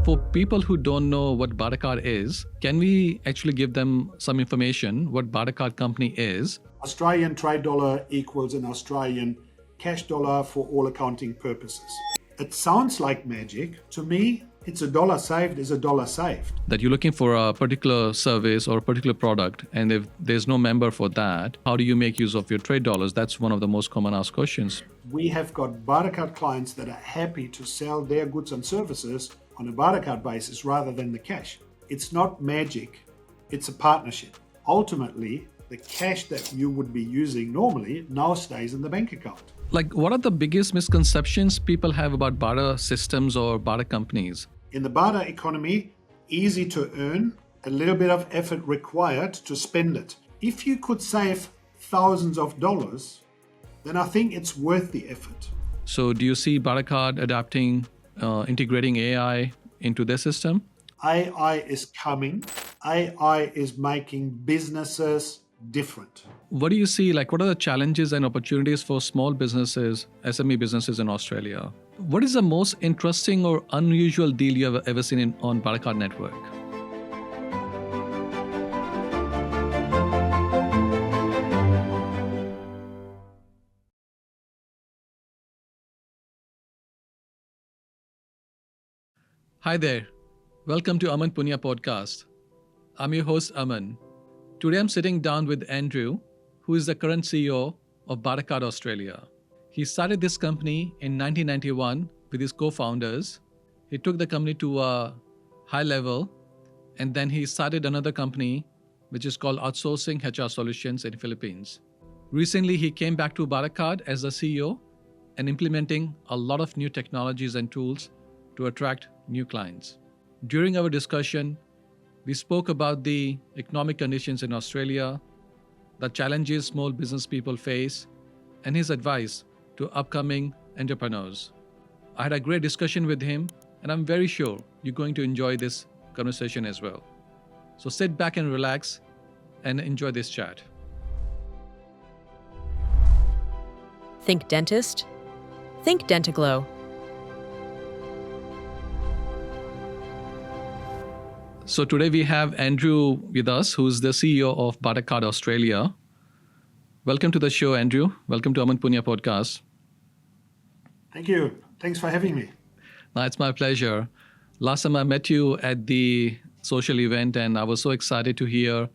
For people who don't know what BarterCard is, can we actually give them some information what BarterCard company is? Australian trade dollar equals an Australian cash dollar for all accounting purposes. It sounds like magic. To me, it's a dollar saved is a dollar saved. That you're looking for a particular service or a particular product, and if there's no member for that, how do you make use of your trade dollars? That's one of the most common asked questions. We have got BarterCard clients that are happy to sell their goods and services on a BarterCard basis rather than the cash. It's not magic, it's a partnership. Ultimately, the cash that you would be using normally now stays in the bank account. Like, what are the biggest misconceptions people have about barter systems or barter companies? In the barter economy, easy to earn, a little bit of effort required to spend it. If you could save thousands of dollars, then I think it's worth the effort. So do you see BarterCard adapting, integrating AI into their system? AI is coming. AI is making businesses different. What do you see, like what are the challenges and opportunities for small businesses, SME businesses in Australia? What is the most interesting or unusual deal you have ever seen on BarterCard network? Hi there. Welcome to Aman Poonia Podcast. I'm your host, Aman. Today I'm sitting down with Andrew, who is the current CEO of Bartercard Australia. He started this company in 1991 with his co-founders. He took the company to a high level, and then he started another company, which is called Outsourcing HR Solutions in the Philippines. Recently, he came back to Bartercard as the CEO and implementing a lot of new technologies and tools to attract new clients. During our discussion, we spoke about the economic conditions in Australia, the challenges small business people face, and his advice to upcoming entrepreneurs. I had a great discussion with him, and I'm very sure you're going to enjoy this conversation as well. So sit back and relax and enjoy this chat. Think dentist? Think Dentaglow. So today we have Andrew with us, who's the CEO of Bartercard Australia. Welcome to the show, Andrew. Welcome to Aman Poonia Podcast. Thank you. Thanks for having me. No, it's my pleasure. Last time I met you at the social event, and I was so excited to hear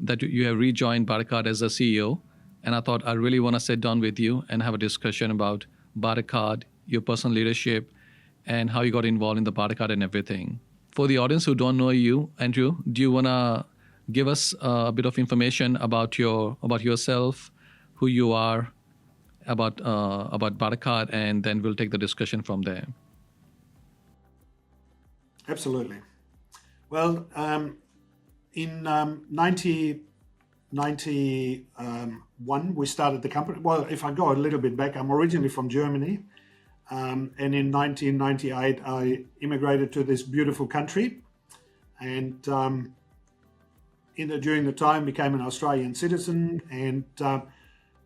that you have rejoined Bartercard as a CEO. And I thought I really want to sit down with you and have a discussion about Bartercard, your personal leadership, and how you got involved in the Bartercard and everything. For the audience who don't know you, Andrew, do you want to give us a bit of information about yourself, who you are, about Bartercard, and then we'll take the discussion from there. Absolutely. Well, in 1991, we started the company. Well, if I go a little bit back, I'm originally from Germany. And in 1998, I immigrated to this beautiful country, and during the time became an Australian citizen, and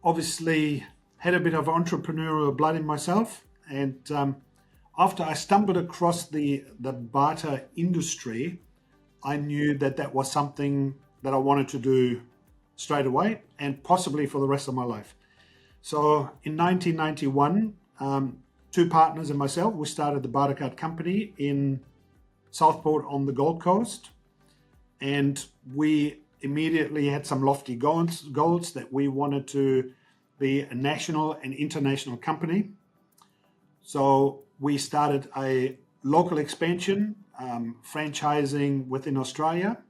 obviously had a bit of entrepreneurial blood in myself. And after I stumbled across the barter industry, I knew that was something that I wanted to do straight away and possibly for the rest of my life. So in 1991, two partners and myself, we started the BarterCard company in Southport on the Gold Coast. And we immediately had some lofty goals that we wanted to be a national and international company. So we started a local expansion, franchising within Australia.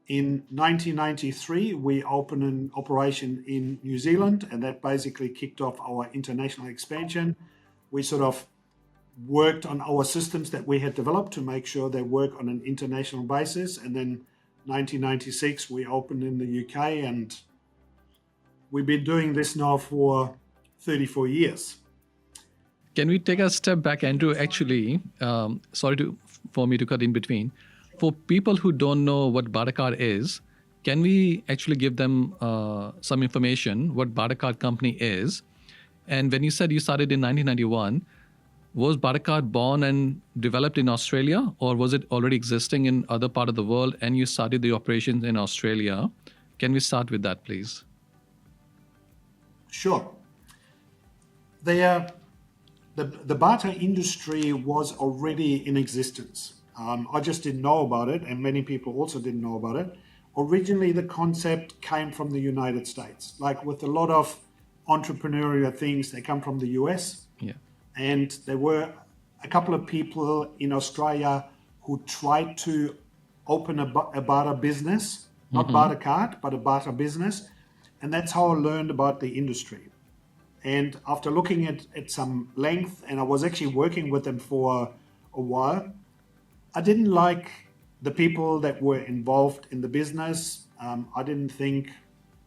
In 1993, we opened an operation in New Zealand, and that basically kicked off our international expansion. We sort of worked on our systems that we had developed to make sure they work on an international basis. And then 1996, we opened in the UK, and we've been doing this now for 34 years. Can we take a step back, Andrew? Actually, for me to cut in between. For people who don't know what BarterCard is, can we actually give them some information what BarterCard company is? And when you said you started in 1991, Was BarterCard born and developed in Australia, or was it already existing in other part of the world and you started the operations in Australia? Can we start with that, please? Sure. The barter industry was already in existence. I just didn't know about it, and many people also didn't know about it. Originally, the concept came from the United States. Like with a lot of entrepreneurial things, they come from the US. Yeah. And there were a couple of people in Australia who tried to open a barter business, not BarterCard, but a barter business. And that's how I learned about the industry. And after looking at some length, and I was actually working with them for a while, I didn't like the people that were involved in the business. I didn't think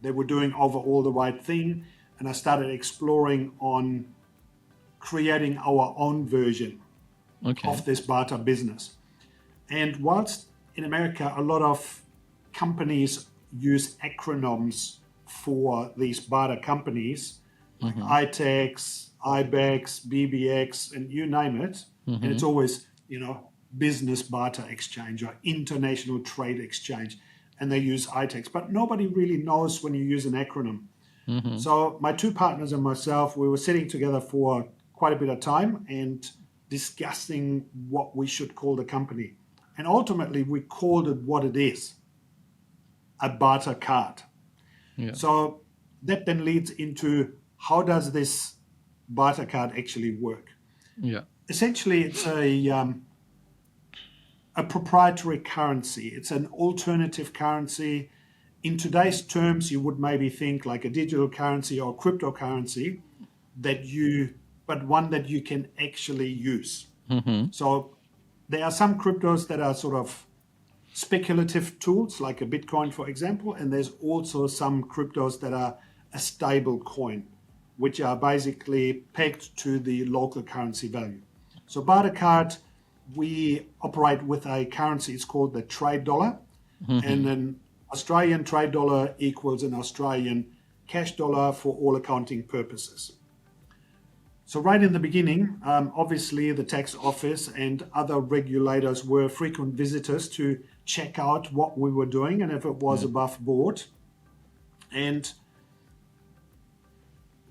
they were doing overall the right thing. And I started exploring on creating our own version of this barter business. And whilst in America, a lot of companies use acronyms for these barter companies, like ITEX, IBEX, BBX, and you name it. And it's always, business barter exchange or international trade exchange. And they use ITEX, but nobody really knows when you use an acronym. So my two partners and myself, we were sitting together for quite a bit of time and discussing what we should call the company. And ultimately, we called it what it is, a barter card. Yeah. So that then leads into how does this barter card actually work? Yeah. Essentially, it's a proprietary currency. It's an alternative currency. In today's terms, you would maybe think like a digital currency or cryptocurrency, but one that you can actually use. So there are some cryptos that are sort of speculative tools, like a Bitcoin, for example, and there's also some cryptos that are a stable coin, which are basically pegged to the local currency value. So BarterCard, we operate with a currency, it's called the trade dollar, and an Australian trade dollar equals an Australian cash dollar for all accounting purposes. So right in the beginning, obviously the tax office and other regulators were frequent visitors to check out what we were doing and if it was above board. And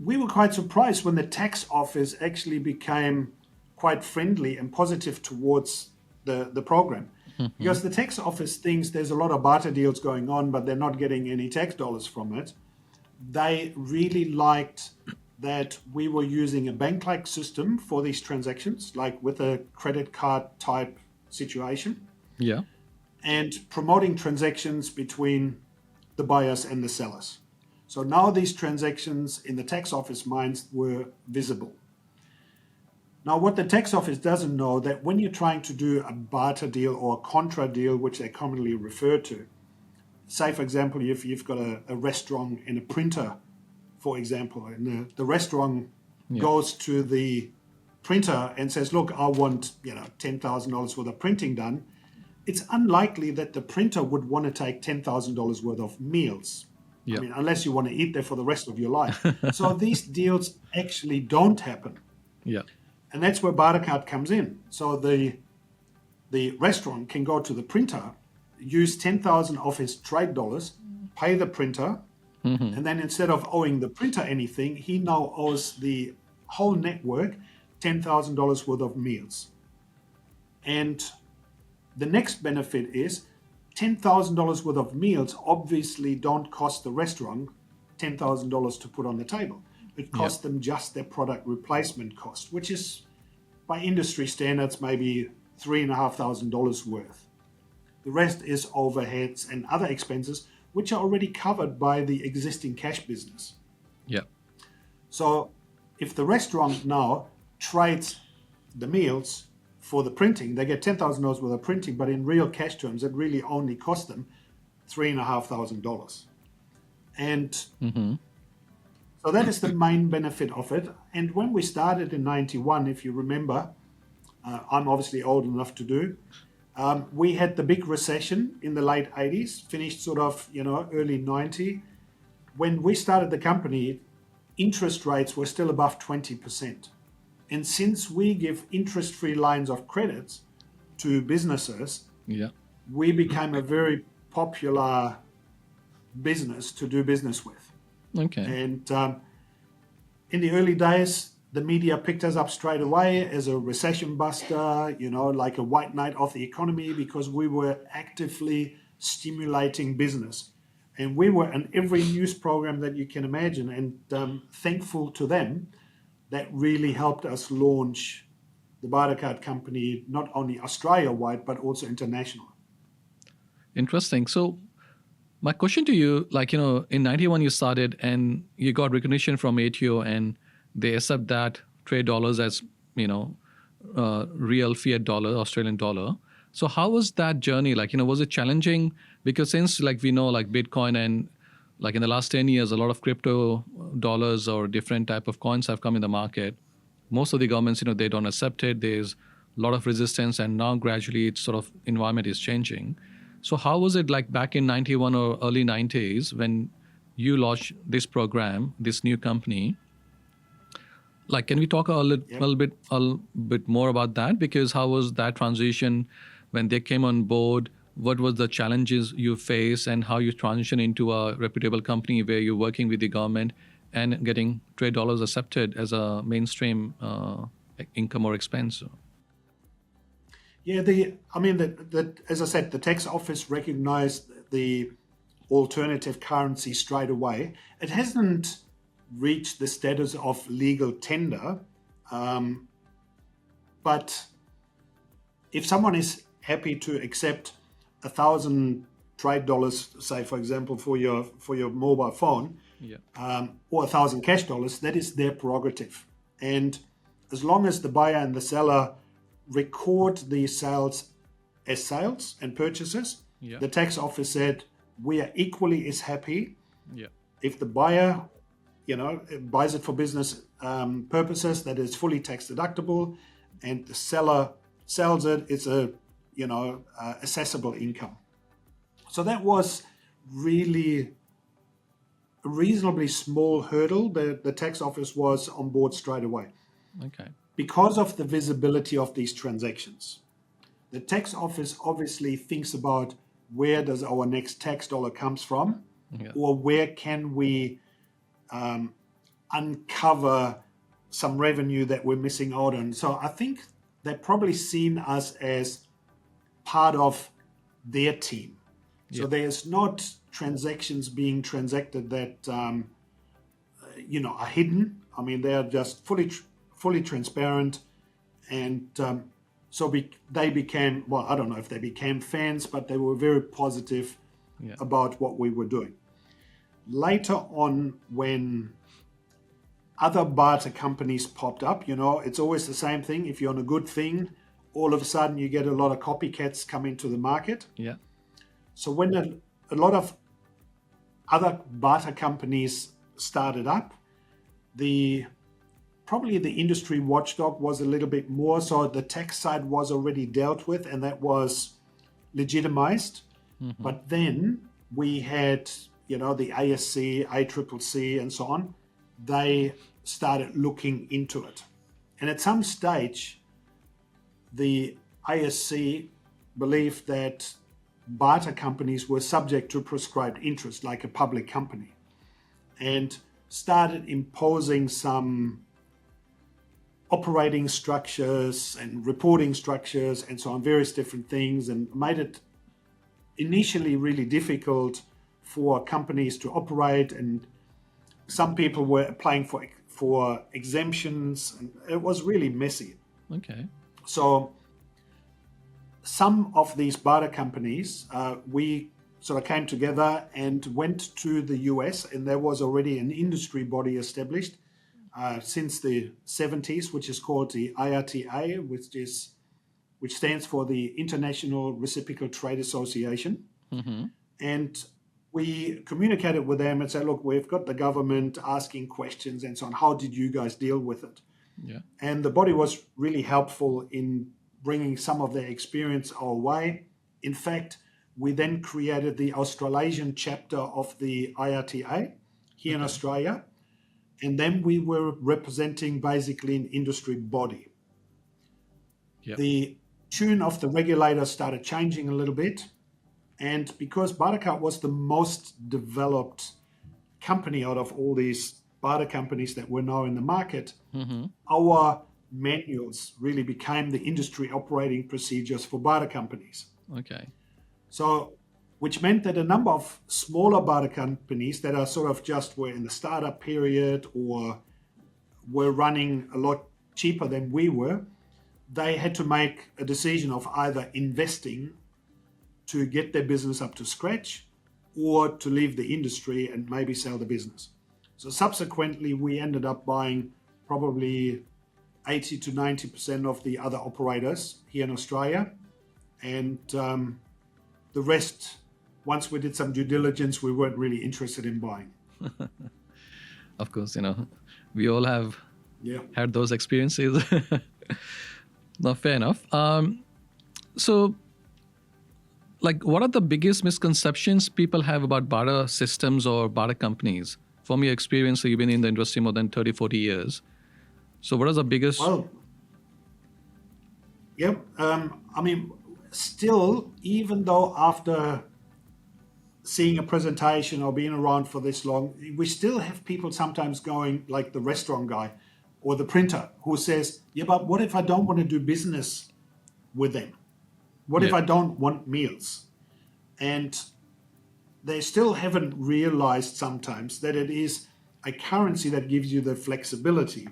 we were quite surprised when the tax office actually became quite friendly and positive towards the program. Because the tax office thinks there's a lot of barter deals going on, but they're not getting any tax dollars from it. They really liked that we were using a bank-like system for these transactions, like with a credit card type situation. Yeah. And promoting transactions between the buyers and the sellers. So now these transactions in the tax office minds were visible. Now, what the tax office doesn't know that when you're trying to do a barter deal or a contra deal, which they commonly refer to, say, for example, if you've got a restaurant and a printer, for example, and the restaurant goes to the printer and says, look, I want $10,000 worth of printing done, it's unlikely that the printer would want to take $10,000 worth of meals. I mean, unless you want to eat there for the rest of your life. So these deals actually don't happen. Yeah. And that's where BarterCard comes in. So the restaurant can go to the printer, use 10,000 of his trade dollars, pay the printer, and then instead of owing the printer anything, he now owes the whole network $10,000 worth of meals. And the next benefit is $10,000 worth of meals obviously don't cost the restaurant $10,000 to put on the table. It costs them just their product replacement cost, which is by industry standards maybe $3,500 worth. The rest is overheads and other expenses, which are already covered by the existing cash business. Yeah. So if the restaurant now trades the meals for the printing, they get $10,000 worth of printing, but in real cash terms, it really only costs them $3,500. And so that is the main benefit of it. And when we started in 91, if you remember, I'm obviously old enough to do, we had the big recession in the late 80s, finished sort of, early 90. When we started the company, interest rates were still above 20%. And since we give interest-free lines of credit to businesses, Yeah. we became a very popular business to do business with. Okay. And in the early days, the media picked us up straight away as a recession buster, like a white knight of the economy, because we were actively stimulating business. And we were in every news program that you can imagine. And thankful to them, that really helped us launch the BarterCard company, not only Australia-wide, but also international. Interesting. So my question to you, in 91 you started and you got recognition from ATO and they accept that trade dollars as, real fiat dollar, Australian dollar. So how was that journey? Was it challenging? Because since we know Bitcoin and in the last 10 years, a lot of crypto dollars or different type of coins have come in the market. Most of the governments, they don't accept it. There's a lot of resistance and now gradually it's sort of environment is changing. So how was it back in 91 or early 90s when you launched this program, this new company? Can we talk a little bit more about that? Because how was that transition when they came on board? What was the challenges you face and how you transition into a reputable company where you're working with the government and getting trade dollars accepted as a mainstream income or expense? Yeah, as I said, the tax office recognized the alternative currency straight away. It hasn't reached the status of legal tender, but if someone is happy to accept 1,000 trade dollars, say for example for your mobile phone, or 1,000 cash dollars, that is their prerogative. And as long as the buyer and the seller record these sales as sales and purchases, the tax office said we are equally as happy if the buyer buys it for business purposes, that is fully tax deductible, and the seller sells it, it's a accessible income. So that was really a reasonably small hurdle. The tax office was on board straight away. Okay. Because of the visibility of these transactions. The tax office obviously thinks about where does our next tax dollar comes from, or where can we uncover some revenue that we're missing out on. So I think they've probably seen us as part of their team. So there's not transactions being transacted that are hidden. I mean, they are just fully transparent, and they became, well, I don't know if they became fans, but they were very positive about what we were doing. Later on, when other barter companies popped up, it's always the same thing. If you're on a good thing, all of a sudden you get a lot of copycats come into the market. Yeah. So when a lot of other barter companies started up, probably the industry watchdog was a little bit more, so the tax side was already dealt with and that was legitimized. Mm-hmm. But then we had, the ASC, ACCC and so on, they started looking into it. And at some stage, the ASC believed that barter companies were subject to prescribed interest like a public company and started imposing some operating structures and reporting structures and so on, various different things, and made it initially really difficult for companies to operate, and some people were applying for exemptions, and it was really messy. Okay. So some of these barter companies, we sort of came together and went to the US, and there was already an industry body established since the 70s, which is called the IRTA, which stands for the International Reciprocal Trade Association. Mm-hmm. And we communicated with them and said, look, we've got the government asking questions and so on. How did you guys deal with it? Yeah. And the body was really helpful in bringing some of their experience our way. In fact, we then created the Australasian chapter of the IRTA here in Australia, and then we were representing basically an industry body. Yep. The tune of the regulators started changing a little bit, and because BarterCard was the most developed company out of all these barter companies that were now in the market, our manuals really became the industry operating procedures for barter companies. Okay. So, which meant that a number of smaller barter companies that are sort of just were in the startup period or were running a lot cheaper than we were, they had to make a decision of either investing to get their business up to scratch or to leave the industry and maybe sell the business. So subsequently, we ended up buying probably 80 to 90% of the other operators here in Australia. And the rest, once we did some due diligence, we weren't really interested in buying. Of course, we all have had those experiences. No, fair enough. So, what are the biggest misconceptions people have about barter systems or barter companies? From your experience, you've been in the industry more than 30, 40 years. So what are the biggest? Well, still, even though after seeing a presentation or being around for this long, we still have people sometimes going, like the restaurant guy or the printer, who says, yeah, but what if I don't want to do business with them? What if I don't want meals? And they still haven't realized sometimes that it is a currency that gives you the flexibility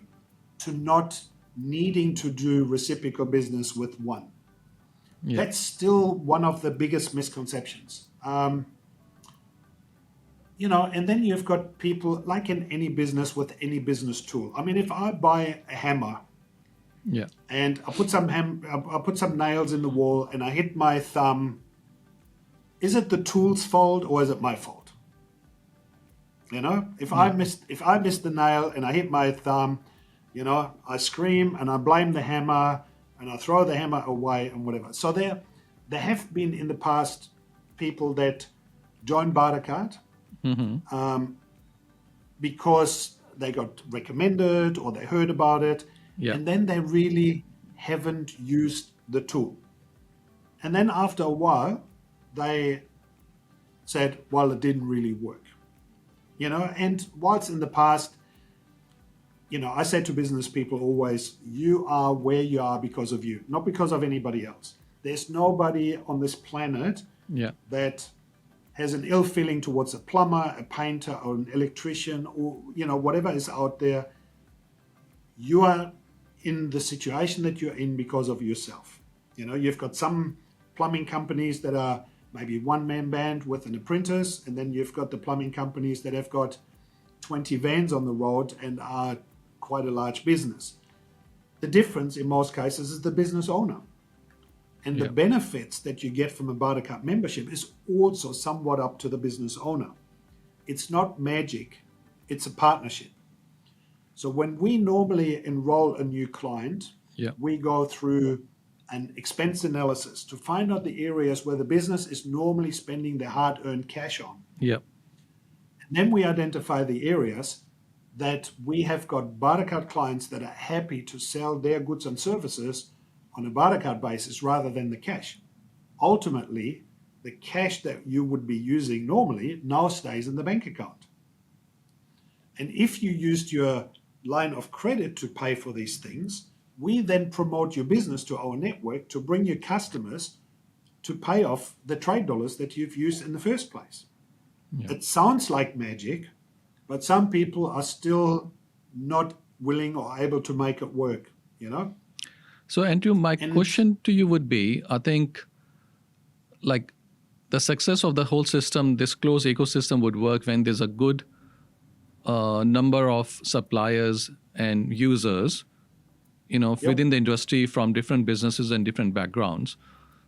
to not needing to do reciprocal business with one. Yeah. That's still one of the biggest misconceptions. And then you've got people, like in any business with any business tool. I mean, if I buy a hammer, and I put some nails in the wall and I hit my thumb, is it the tool's fault or is it my fault? If I missed the nail and I hit my thumb, I scream and I blame the hammer and I throw the hammer away and whatever. So there have been in the past people that joined BarterCard because they got recommended or they heard about it. And then they really haven't used the tool. And then after a while, they said, well, it didn't really work. And whilst in the past, I said to business people always, you are where you are because of you, not because of anybody else. There's nobody on this planet that has an ill feeling towards a plumber, a painter, or an electrician, or, whatever is out there. You are in the situation that you're in because of yourself. You've got some plumbing companies that are maybe one-man band with an apprentice, and then you've got the plumbing companies that have got 20 vans on the road and are quite a large business. The difference in most cases is the business owner. And the benefits that you get from a BarterCard membership is also somewhat up to the business owner. It's not magic, it's a partnership. So when we normally enroll a new client, we go through an expense analysis to find out the areas where the business is normally spending their hard-earned cash on. And then we identify the areas that we have got BarterCard clients that are happy to sell their goods and services on a BarterCard basis rather than the cash. Ultimately, the cash that you would be using normally now stays in the bank account. And if you used your line of credit to pay for these things, we then promote your business to our network to bring your customers to pay off the trade dollars that you've used in the first place. It sounds like magic, but some people are still not willing or able to make it work, So Andrew, my question to you would be, I think, the success of the whole system, this closed ecosystem would work when there's a good number of suppliers and users, within the industry from different businesses and different backgrounds,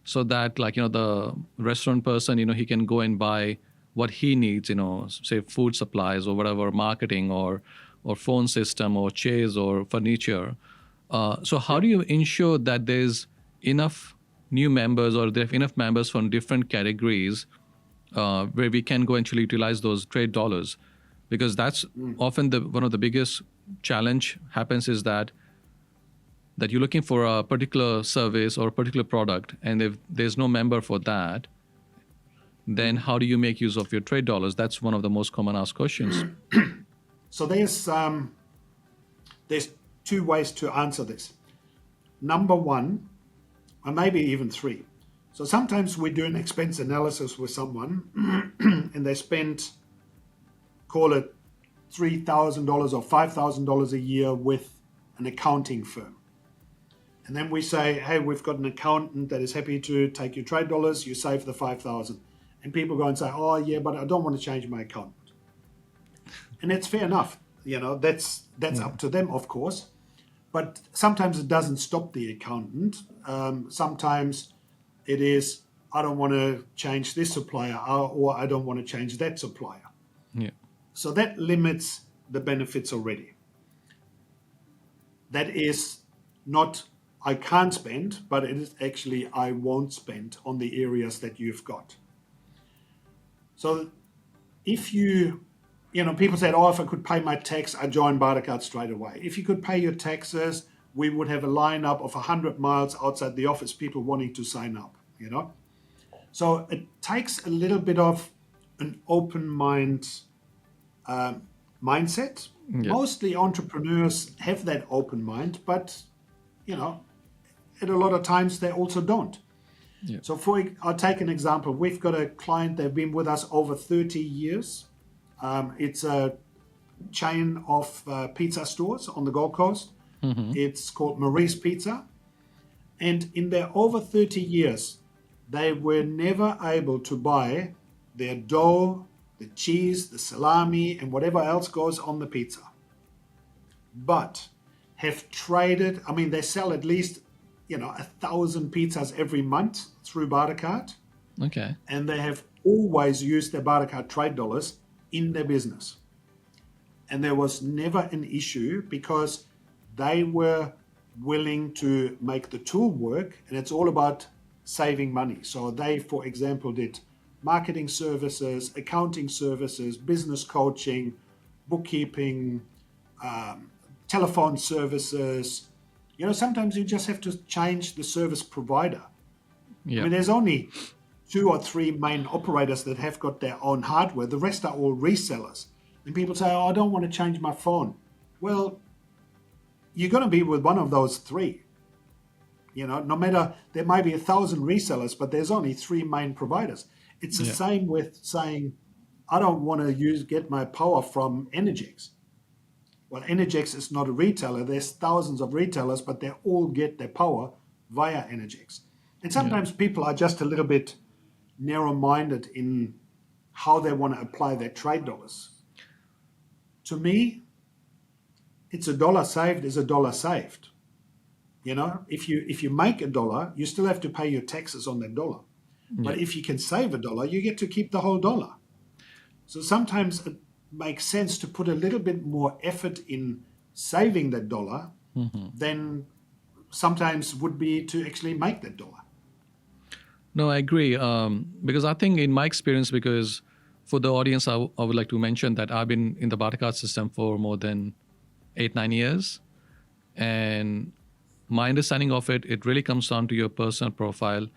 so that the restaurant person, he can go and buy what he needs, say food supplies or whatever, marketing or phone system or chairs or furniture. So how do you ensure that there's enough new members or there are enough members from different categories where we can go and actually utilize those trade dollars? because that's often one of the biggest challenge happens is that you're looking for a particular service or a particular product, and if there's no member for that, then how do you make use of your trade dollars? That's one of the most common asked questions. So there's two ways to answer this. Number one, or maybe even three. So sometimes we do an expense analysis with someone and they spend, call it $3,000 or $5,000 a year with an accounting firm. And then we say, hey, we've got an accountant that is happy to take your trade dollars, you save the $5,000. And people go and say, oh yeah, but I don't want to change my accountant. And that's fair enough. That's up to them, of course. But sometimes it doesn't stop the accountant. Sometimes it is, I don't want to change this supplier, or I don't want to change that supplier. Yeah. So that limits the benefits already. That is not I can't spend, but it is actually I won't spend on the areas that you've got. So if people said, oh, if I could pay my tax, I'd join BarterCard straight away. If you could pay your taxes, we would have a lineup of 100 miles outside the office, people wanting to sign up, So it takes a little bit of an open mindset. Yeah. Mostly entrepreneurs have that open mind, but, at a lot of times they also don't. Yeah. So I'll take an example. We've got a client, they've been with us over 30 years. It's a chain of pizza stores on the Gold Coast. Mm-hmm. It's called Marie's Pizza. And in their over 30 years, they were never able to buy their dough, the cheese, the salami, and whatever else goes on the pizza. But have traded, they sell at least 1,000 pizzas every month through BarterCard. Okay. And they have always used their BarterCard trade dollars in their business. And there was never an issue because they were willing to make the tool work, and it's all about saving money. So they, for example, did marketing services, accounting services, business coaching, bookkeeping, telephone services. Sometimes you just have to change the service provider. Yeah. There's only 2 or 3 main operators that have got their own hardware. The rest are all resellers. And people say, oh, I don't want to change my phone. Well, you're going to be with one of those 3. No matter, there might be 1,000 resellers, but there's only 3 main providers. It's the same with saying, I don't want to get my power from Energex. Well, Energex is not a retailer. There's thousands of retailers, but they all get their power via Energex. And sometimes people are just a little bit narrow-minded in how they want to apply their trade dollars. To me, it's $1 saved is $1 saved. If you make $1, you still have to pay your taxes on that dollar. Yeah. But if you can save $1, you get to keep the whole dollar. So sometimes it makes sense to put a little bit more effort in saving that dollar than sometimes would be to actually make that dollar. No, I agree. Because I think in my experience, because for the audience, I would like to mention that I've been in the BarterCard system for more than 8-9 years. And my understanding of it really comes down to your personal profile,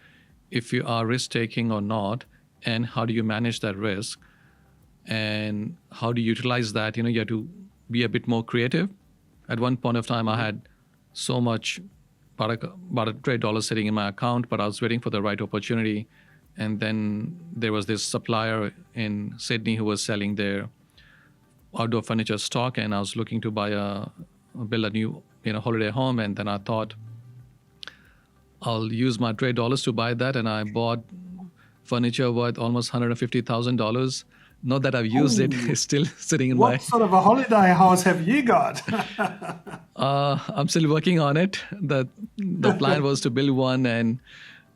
if you are risk-taking or not, and how do you manage that risk, and how do you utilize that? You have to be a bit more creative. At one point of time, I had so much Barter trade dollars sitting in my account, but I was waiting for the right opportunity. And then there was this supplier in Sydney who was selling their outdoor furniture stock, and I was looking to build a new holiday home. And then I thought I'll use my trade dollars to buy that, and I bought furniture worth almost $150,000. Not that I've used it; it's still sitting in my. What sort of a holiday house have you got? I'm still working on it. The plan was to build one, and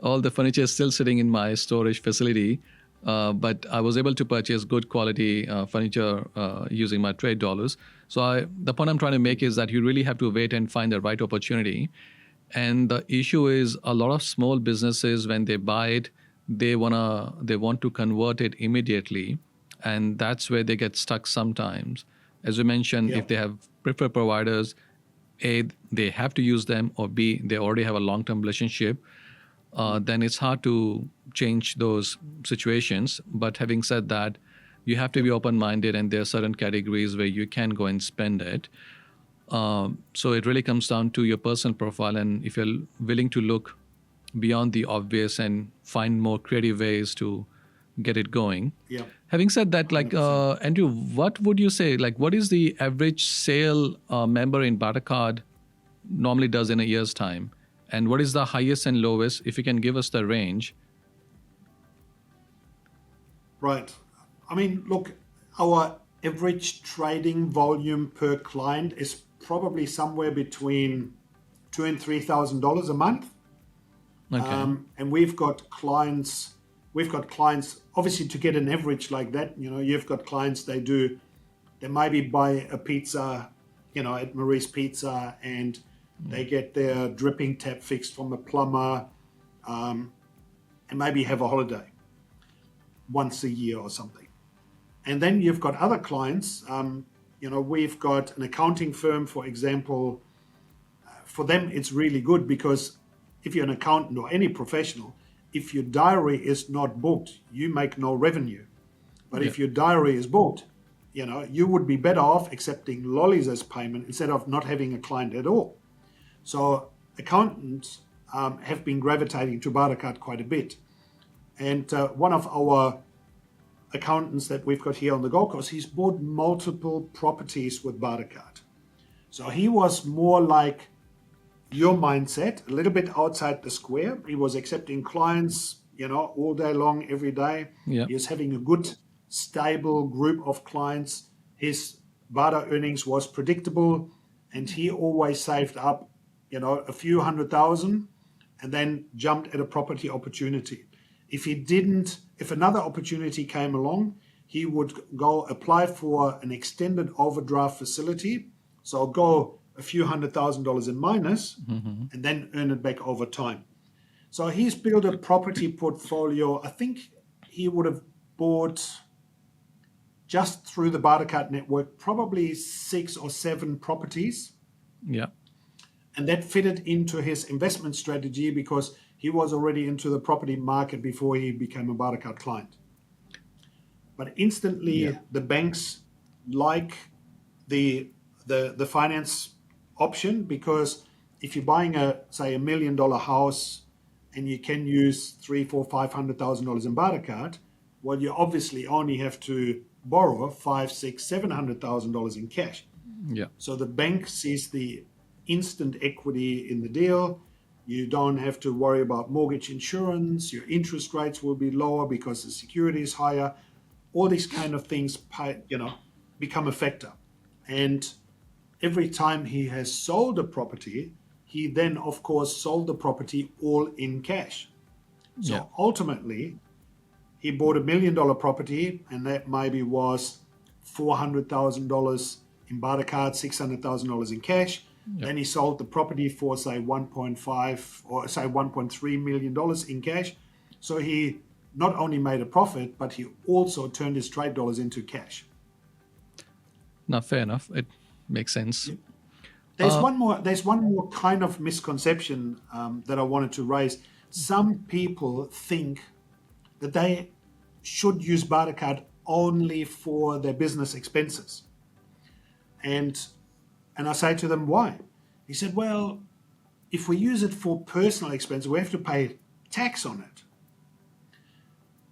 all the furniture is still sitting in my storage facility. But I was able to purchase good quality furniture using my trade dollars. So the point I'm trying to make is that you really have to wait and find the right opportunity. And the issue is a lot of small businesses, when they buy it, they want to convert it immediately. And that's where they get stuck sometimes. As you mentioned, Yeah. if they have preferred providers, A, they have to use them, or B, they already have a long-term relationship, then it's hard to change those situations. But having said that, you have to be open-minded, and there are certain categories where you can go and spend it. So it really comes down to your personal profile, and if you're willing to look beyond the obvious and find more creative ways to get it going. Yeah. Having said that, like 100%. Andrew, what would you say? Like, what is the average sale member in BarterCard normally does in a year's time, and what is the highest and lowest? If you can give us the range. Right. I mean, look, our average trading volume per client is probably somewhere between $2,000 and $3,000 a month. Okay. And we've got clients, obviously to get an average like that, you've got clients, they maybe buy a pizza, at Marie's Pizza, and they get their dripping tap fixed from a plumber, and maybe have a holiday once a year or something. And then you've got other clients, we've got an accounting firm, for example. For them, it's really good because if you're an accountant or any professional, if your diary is not booked, you make no revenue. But if your diary is booked, you would be better off accepting lollies as payment instead of not having a client at all. So accountants have been gravitating to BarterCard quite a bit. And one of our accountants that we've got here on the Gold Coast, he's bought multiple properties with BarterCard. So he was more like your mindset, a little bit outside the square. He was accepting clients, all day long, every day. Yeah. He was having a good, stable group of clients. His barter earnings was predictable, and he always saved up, a few $100,000 and then jumped at a property opportunity. If another opportunity came along, he would go apply for an extended overdraft facility. So go a few $100,000 in minus, and then earn it back over time. So he's built a property portfolio. I think he would have bought, just through the BarterCard network, probably 6 or 7 properties. Yeah. And that fitted into his investment strategy because he was already into the property market before he became a BarterCard client. But instantly, the banks like the finance option, because if you're buying say $1 million house and you can use $300,000, $400,000, $500,000 in BarterCard, well, you obviously only have to borrow $500,000, $600,000, $700,000 in cash. Yeah. So the bank sees the instant equity in the deal. You don't have to worry about mortgage insurance. Your interest rates will be lower because the security is higher. All these kind of things, become a factor. And every time he has sold a property, he then, of course, sold the property all in cash. So ultimately, he bought $1 million property, and that maybe was $400,000 in BarterCard, $600,000 in cash. Then he sold the property for, say, 1.5 or say $1.3 million in cash. So he not only made a profit, but he also turned his trade dollars into cash. Now, fair enough. It makes sense. There's one more kind of misconception that I wanted to raise. Some people think that they should use BarterCard only for their business expenses. And I say to them, why? He said, well, if we use it for personal expenses, we have to pay tax on it.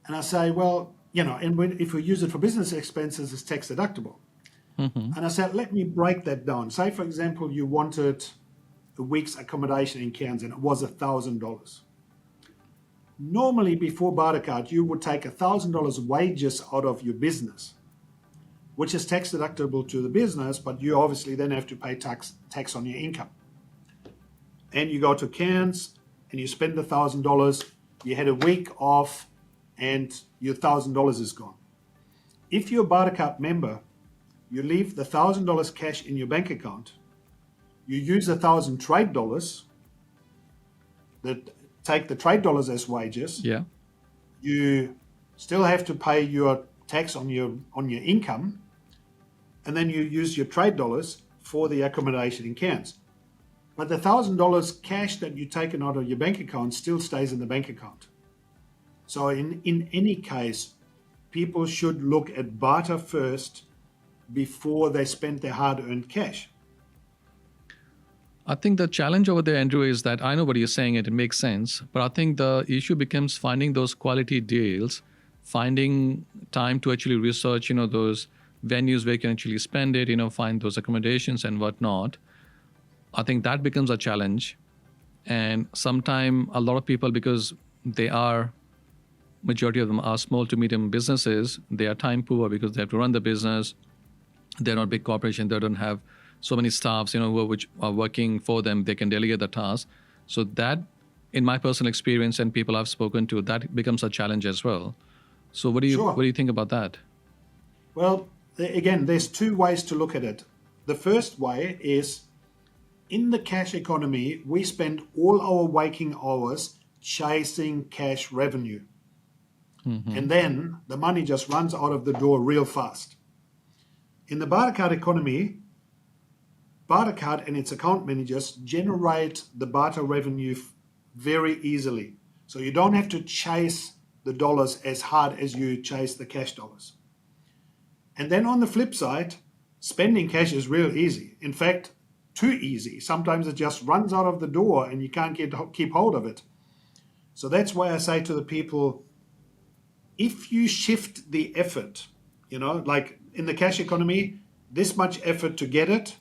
And I say, well, if we use it for business expenses, it's tax deductible. And I said, let me break that down. Say, for example, you wanted a week's accommodation in Cairns and it was $1,000. Normally, before BarterCard, you would take $1,000 wages out of your business, which is tax deductible to the business, but you obviously then have to pay tax on your income. And you go to Cairns and you spend $1,000, you had a week off, and your $1,000 is gone. If you're a BarterCard member, you leave the $1,000 cash in your bank account, you use 1,000 trade dollars, that take the trade dollars as wages. Yeah. You still have to pay your tax on your income, and then you use your trade dollars for the accommodation in Cairns. But the $1,000 cash that you've taken out of your bank account still stays in the bank account. So in any case, people should look at barter first before they spend their hard-earned cash. I think the challenge over there, Andrew, is that I know what you're saying, it makes sense, but I think the issue becomes finding those quality deals, finding time to actually research, those venues where you can actually spend it, find those accommodations and whatnot. I think that becomes a challenge. And sometimes a lot of people, because majority of them are small to medium businesses, they are time poor because they have to run the business. They're not big corporation. They don't have so many staffs, which are working for them. They can delegate the task. So that, in my personal experience and people I've spoken to, that becomes a challenge as well. So what do you think about that? Well, again, there's two ways to look at it. The first way is, in the cash economy, we spend all our waking hours chasing cash revenue. Mm-hmm. And then the money just runs out of the door real fast. In the BarterCard economy, BarterCard and its account managers generate the barter revenue very easily. So you don't have to chase the dollars as hard as you chase the cash dollars. And then on the flip side, spending cash is real easy. In fact, too easy. Sometimes it just runs out of the door and you can't keep hold of it. So that's why I say to the people, if you shift the effort, like in the cash economy, this much effort to get it,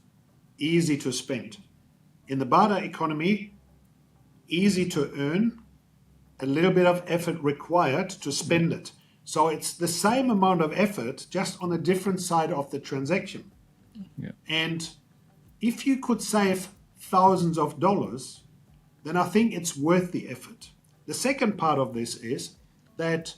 easy to spend. In the barter economy, easy to earn, a little bit of effort required to spend it. So it's the same amount of effort, just on a different side of the transaction. Yeah. And if you could save thousands of dollars, then I think it's worth the effort. The second part of this is that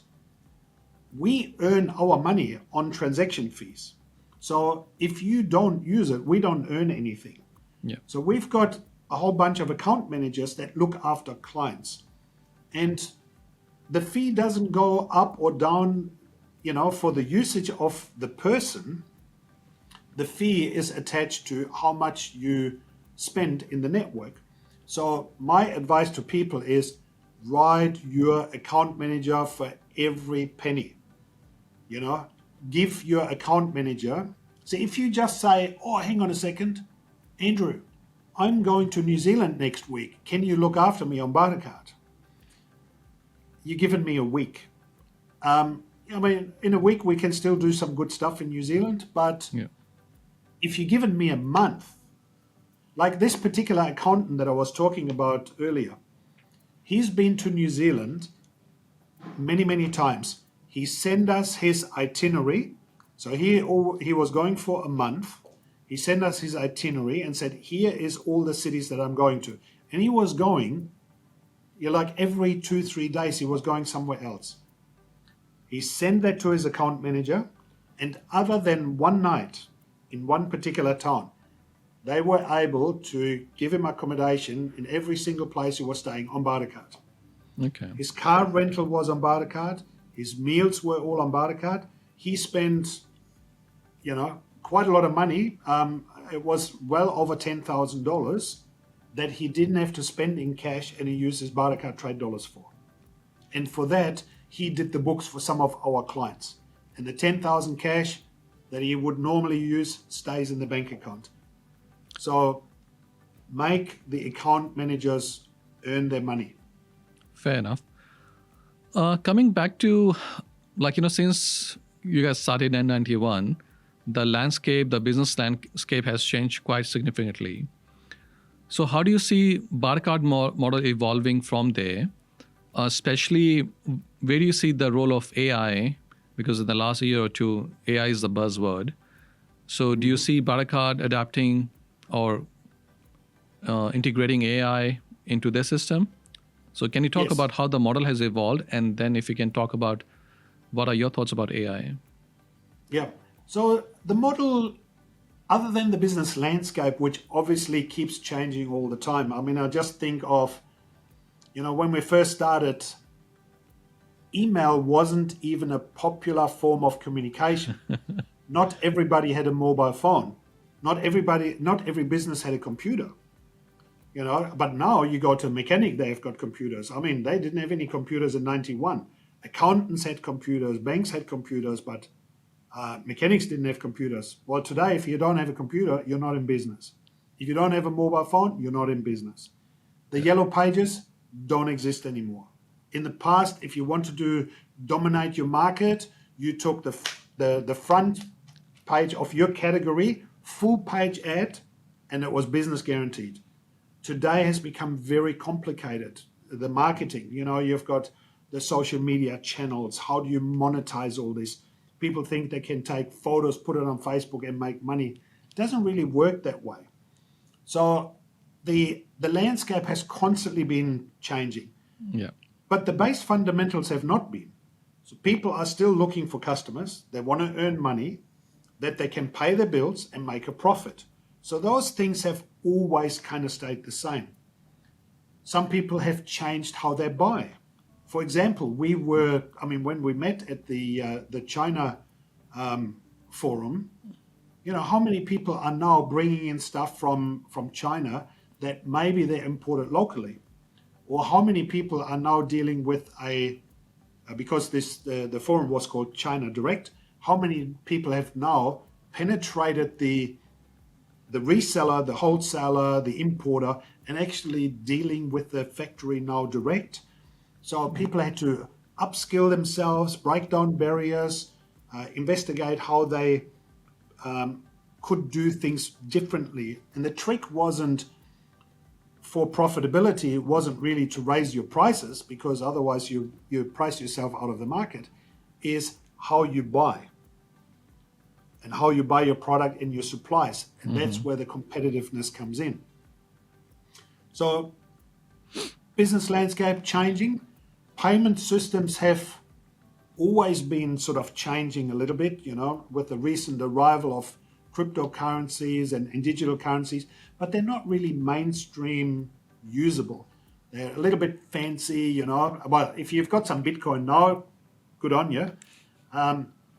we earn our money on transaction fees. So if you don't use it, we don't earn anything. Yeah. So we've got a whole bunch of account managers that look after clients. And the fee doesn't go up or down, for the usage of the person. The fee is attached to how much you spend in the network. So my advice to people is write your account manager for every penny. Give your account manager. So if you just say, oh, hang on a second, Andrew, I'm going to New Zealand next week. Can you look after me on BarterCard? You're giving me a week. In a week we can still do some good stuff in New Zealand, but if you're giving me a month, like this particular accountant that I was talking about earlier, he's been to New Zealand many, many times. He sent us his itinerary. So he was going for a month. He sent us his itinerary and said, here is all the cities that I'm going to. And he was going, every 2-3 days, he was going somewhere else. He sent that to his account manager. And other than one night in one particular town, they were able to give him accommodation in every single place he was staying on BarterCard. Okay. His car rental was on BarterCard. His meals were all on BarterCard. He spent, quite a lot of money. It was well over $10,000 that he didn't have to spend in cash, and he used his BarterCard trade dollars for. And for that, he did the books for some of our clients. And the $10,000 cash that he would normally use stays in the bank account. So make the account managers earn their money. Fair enough. Coming back to, since you guys started in 91, the business landscape has changed quite significantly. So how do you see BarterCard model evolving from there? Especially, where do you see the role of AI? Because in the last year or two, AI is the buzzword. So do you see BarterCard adapting or integrating AI into their system? So can you talk about how the model has evolved? And then if you can talk about what are your thoughts about AI? Yeah. So the model, other than the business landscape, which obviously keeps changing all the time. I just think of, when we first started, email wasn't even a popular form of communication. Not everybody had a mobile phone. Not every business had a computer. But now you go to a mechanic, they've got computers. I mean, they didn't have any computers in 91. Accountants had computers, banks had computers, but mechanics didn't have computers. Well, today, if you don't have a computer, you're not in business. If you don't have a mobile phone, you're not in business. The yellow pages don't exist anymore. In the past, if you wanted to dominate your market, you took the front page of your category, full page ad, and it was business guaranteed. Today has become very complicated. The marketing, you've got the social media channels. How do you monetize all this? People think they can take photos, put it on Facebook and make money. It doesn't really work that way. So the landscape has constantly been changing. Yeah. But the base fundamentals have not been. So people are still looking for customers. They want to earn money, that they can pay their bills and make a profit. So those things have always kind of stayed the same. Some people have changed how they buy. For example, when we met at the China forum, how many people are now bringing in stuff from China that maybe they imported locally? Or how many people are now dealing with because the forum was called China Direct, how many people have now penetrated the reseller, the wholesaler, the importer, and actually dealing with the factory now direct? So people had to upskill themselves, break down barriers, investigate how they could do things differently. And the trick wasn't for profitability, it wasn't really to raise your prices, because otherwise you price yourself out of the market, is how you buy and how you buy your product and your supplies. And that's where the competitiveness comes in. So business landscape changing. Payment systems have always been sort of changing a little bit, with the recent arrival of cryptocurrencies and digital currencies, but they're not really mainstream usable. They're a little bit fancy, Well, if you've got some Bitcoin now, good on you.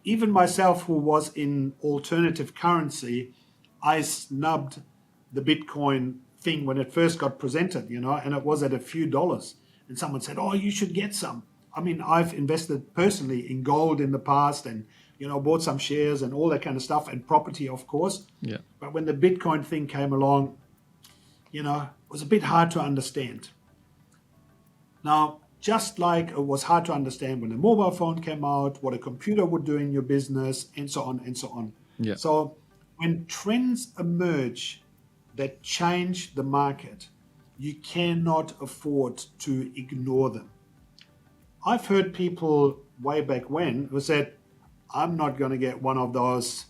Even myself, who was in alternative currency, I snubbed the Bitcoin thing when it first got presented, and it was at a few dollars. And someone said, oh, you should get some. I mean, I've invested personally in gold in the past and, bought some shares and all that kind of stuff, and property, of course. Yeah. But when the Bitcoin thing came along, it was a bit hard to understand. Now, just like it was hard to understand when the mobile phone came out, what a computer would do in your business, and so on and so on. Yeah. So when trends emerge that change the market, you cannot afford to ignore them. I've heard people way back when who said, I'm not going to get one of those,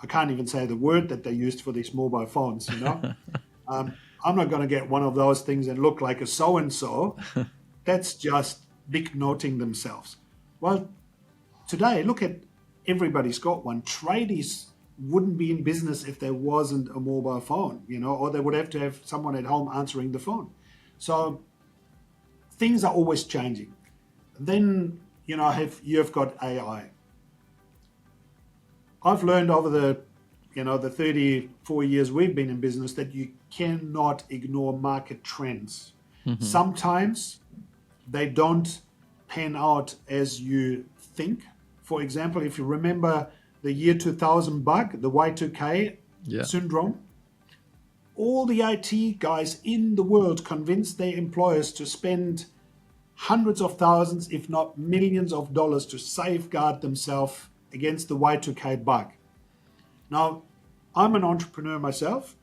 I can't even say the word that they used for these mobile phones, I'm not going to get one of those things and look like a so-and-so. That's just big noting themselves. Well, today, look at everybody's got one. Tradies wouldn't be in business if there wasn't a mobile phone, or they would have to have someone at home answering the phone. So things are always changing. Then, you've got AI. I've learned over the 34 years we've been in business that you cannot ignore market trends. Mm-hmm. Sometimes they don't pan out as you think. For example, if you remember the year 2000 bug, the Y2K syndrome, all the IT guys in the world convinced their employers to spend hundreds of thousands, if not millions of dollars to safeguard themselves against the Y2K bug. Now, I'm an entrepreneur myself.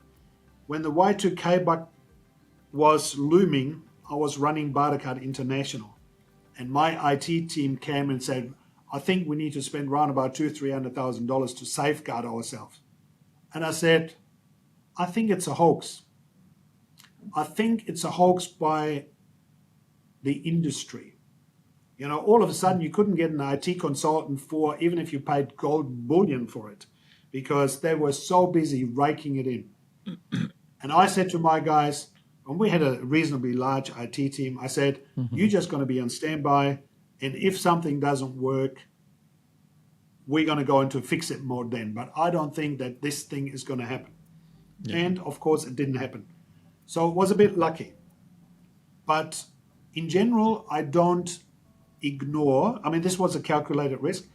When the Y2K bug was looming, I was running BarterCard International. And my IT team came and said, I think we need to spend around about $200,000-$300,000 to safeguard ourselves. And I said, I think it's a hoax. I think it's a hoax by the industry. All of a sudden you couldn't get an IT consultant for, even if you paid gold bullion for it, because they were so busy raking it in. And I said to my guys, and we had a reasonably large IT team, I said, you're just going to be on standby. And if something doesn't work, we're going to go into fix it mode then. But I don't think that this thing is going to happen. Yeah. And of course, it didn't happen. So it was a bit lucky. But in general, I don't ignore, I mean, this was a calculated risk.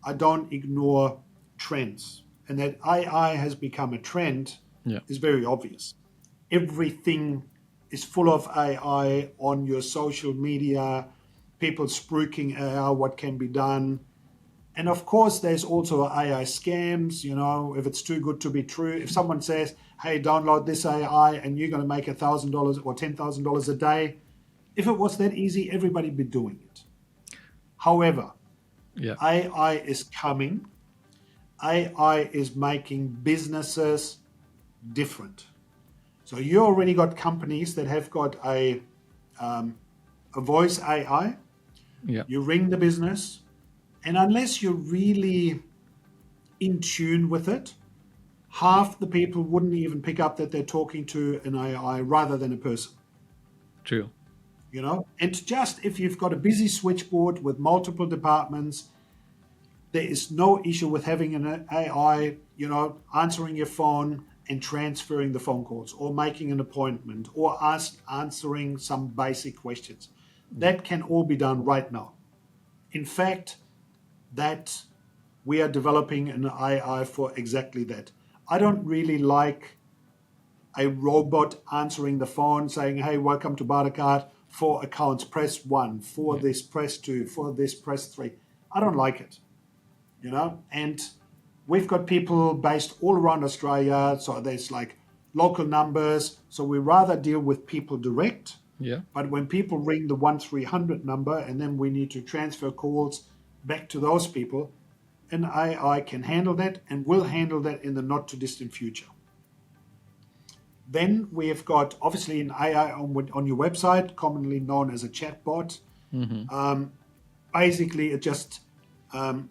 I don't ignore trends. And that AI has become a trend is very obvious. Everything is full of AI on your social media, people spruiking AI, what can be done. And of course, there's also AI scams, you know, if it's too good to be true. If someone says, hey, download this AI and you're going to make $1,000 or $10,000 a day, if it was that easy, everybody'd be doing it. However, AI is coming. AI is making businesses different. So you already got companies that have got a voice AI. Yeah. You ring the business, and unless you're really in tune with it, half the people wouldn't even pick up that they're talking to an AI rather than a person. True. You know, and just if you've got a busy switchboard with multiple departments, there is no issue with having an AI, you know, answering your phone and transferring the phone calls or making an appointment or answering some basic questions. That can all be done right now. In fact, that we are developing an AI for exactly that. I don't really like a robot answering the phone saying, hey, welcome to BarterCard. For accounts, press 1. For this, press 2. For this, press 3. I don't like it, you know. And we've got people based all around Australia. So there's like local numbers. So we rather deal with people direct. Yeah. But when people ring the 1300 number and then we need to transfer calls back to those people, an AI can handle that and will handle that in the not too distant future. Then we have got obviously an AI on your website, commonly known as a chatbot. Basically, it's just a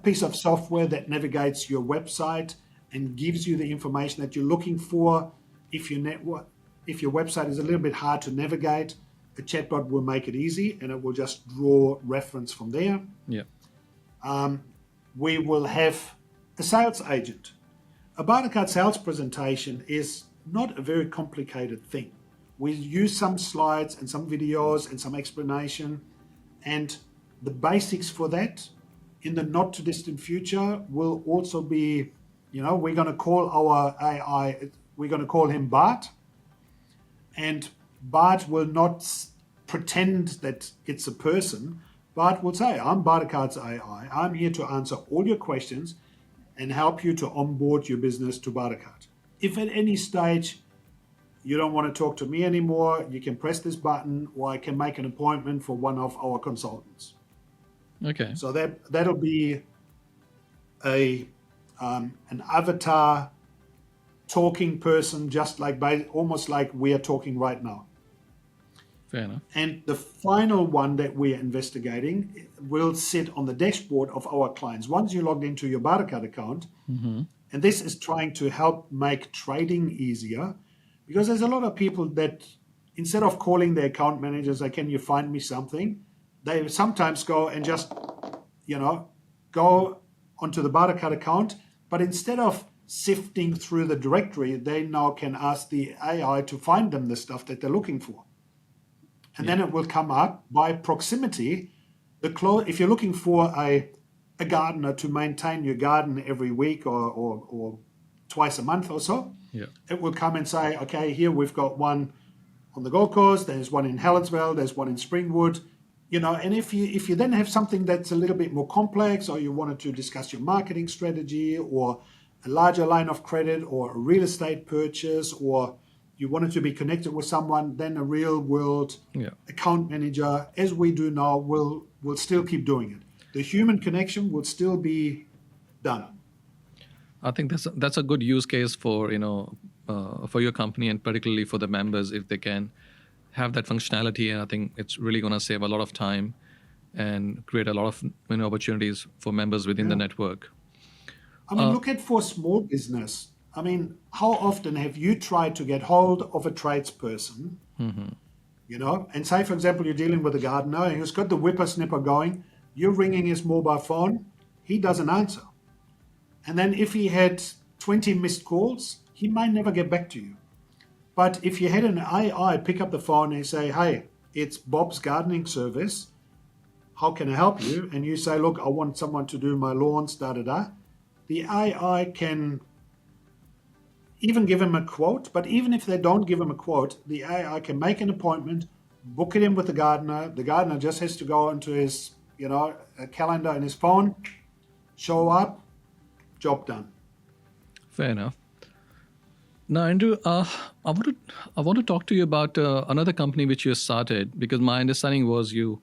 piece of software that navigates your website and gives you the information that you're looking for. If your website is a little bit hard to navigate, a chatbot will make it easy and it will just draw reference from there. Yeah. We will have a sales agent. A BarterCard sales presentation is not a very complicated thing. We use some slides and some videos and some explanation, and the basics for that in the not too distant future will also be, you know, we're going to call our AI, we're going to call him BART, and BART will not pretend that it's a person. BART will say, I'm BarterCard's AI. I'm here to answer all your questions and help you to onboard your business to BarterCard. If at any stage you don't want to talk to me anymore, you can press this button or I can make an appointment for one of our consultants. Okay. So that'll be an avatar talking person, just like almost like we are talking right now. Fair enough. And the final one that we are investigating will sit on the dashboard of our clients. Once you logged into your BarterCard account, and this is trying to help make trading easier, because there's a lot of people that instead of calling their account managers, like, can you find me something? They sometimes go and just, you know, go onto the BarterCard account, but instead of sifting through the directory, they now can ask the AI to find them the stuff that they're looking for. And then it will come up by proximity. If you're looking for a gardener to maintain your garden every week or twice a month or so, it will come and say, okay, here we've got one on the Gold Coast, there's one in Helensville, there's one in Springwood, you know. And if you then have something that's a little bit more complex, or you wanted to discuss your marketing strategy or a larger line of credit or a real estate purchase, or you wanted to be connected with someone, then a real world account manager, as we do now, will still keep doing it. The human connection will still be done. I think that's a good use case for, you know, for your company and particularly for the members, if they can have that functionality. And I think it's really going to save a lot of time and create a lot of, you know, opportunities for members within the network. I mean, look at for small business. I mean, how often have you tried to get hold of a tradesperson And say, for example, you're dealing with a gardener who's got the whippersnipper going, you're ringing his mobile phone, he doesn't answer. And then if he had 20 missed calls, he might never get back to you. But if you had an AI pick up the phone and say, hey, it's Bob's gardening service, how can I help you? And you say, look, I want someone to do my lawns, da-da-da. The AI can even give him a quote, but even if they don't give him a quote, the AI can make an appointment, book it in with the gardener. The gardener just has to go into his, a calendar in his phone, show up, job done. Fair enough. Now, Andrew, I want to talk to you about another company which you started, because my understanding was you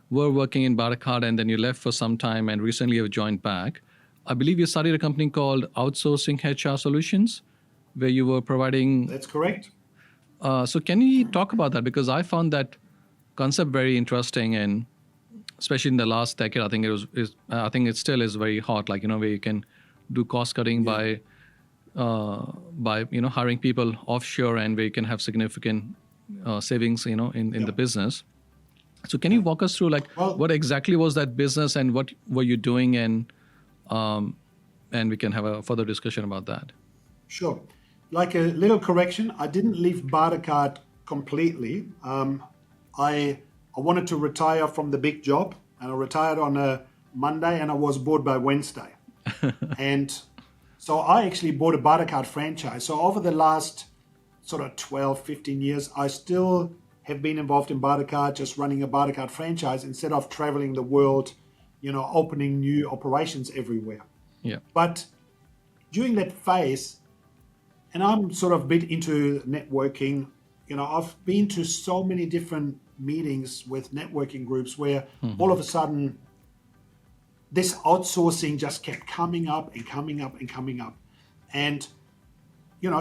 were working in BarterCard and then you left for some time and recently you've joined back. I believe you started a company called Outsourcing HR Solutions, where you were providing... That's correct. So can you talk about that? Because I found that concept very interesting, and especially in the last decade, I think it still is very hot, where you can do cost cutting by hiring people offshore, and where you can have significant savings, in the business. So can you walk us through what exactly was that business and what were you doing, and we can have a further discussion about that. Sure. Like a little correction, I didn't leave BarterCard completely. I wanted to retire from the big job, and I retired on a Monday and I was bored by Wednesday. And so I actually bought a BarterCard franchise. So over the last sort of 12, 15 years, I still have been involved in BarterCard, just running a BarterCard franchise instead of traveling the world, opening new operations everywhere. Yeah. But during that phase, and I'm sort of a bit into networking, I've been to so many different meetings with networking groups where all of a sudden this outsourcing just kept coming up and coming up and coming up. And,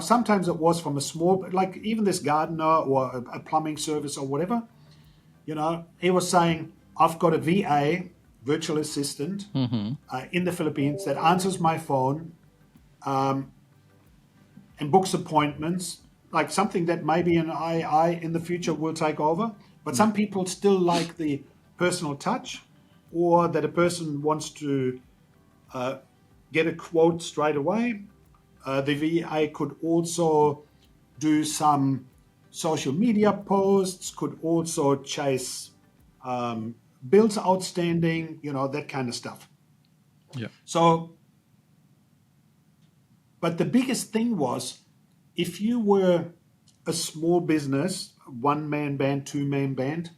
sometimes it was from a small, like even this gardener or a plumbing service or whatever, he was saying, I've got a VA, virtual assistant, in the Philippines that answers my phone, and books appointments, like something that maybe an AI in the future will take over. But some people still like the personal touch, or that a person wants to get a quote straight away. The VA could also do some social media posts, could also chase bills outstanding, that kind of stuff. Yeah. So, but the biggest thing was, if you were a small business, one-man band, two-man band,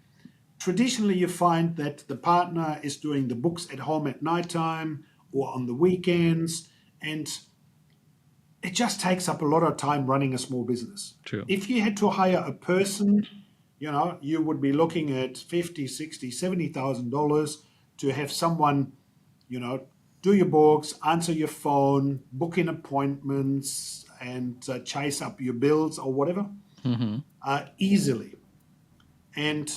traditionally you find that the partner is doing the books at home at nighttime or on the weekends, and it just takes up a lot of time running a small business. True. If you had to hire a person, you would be looking at $50,000, $60,000, $70,000 to have someone, do your books, answer your phone, book in appointments, and chase up your bills or whatever, easily. And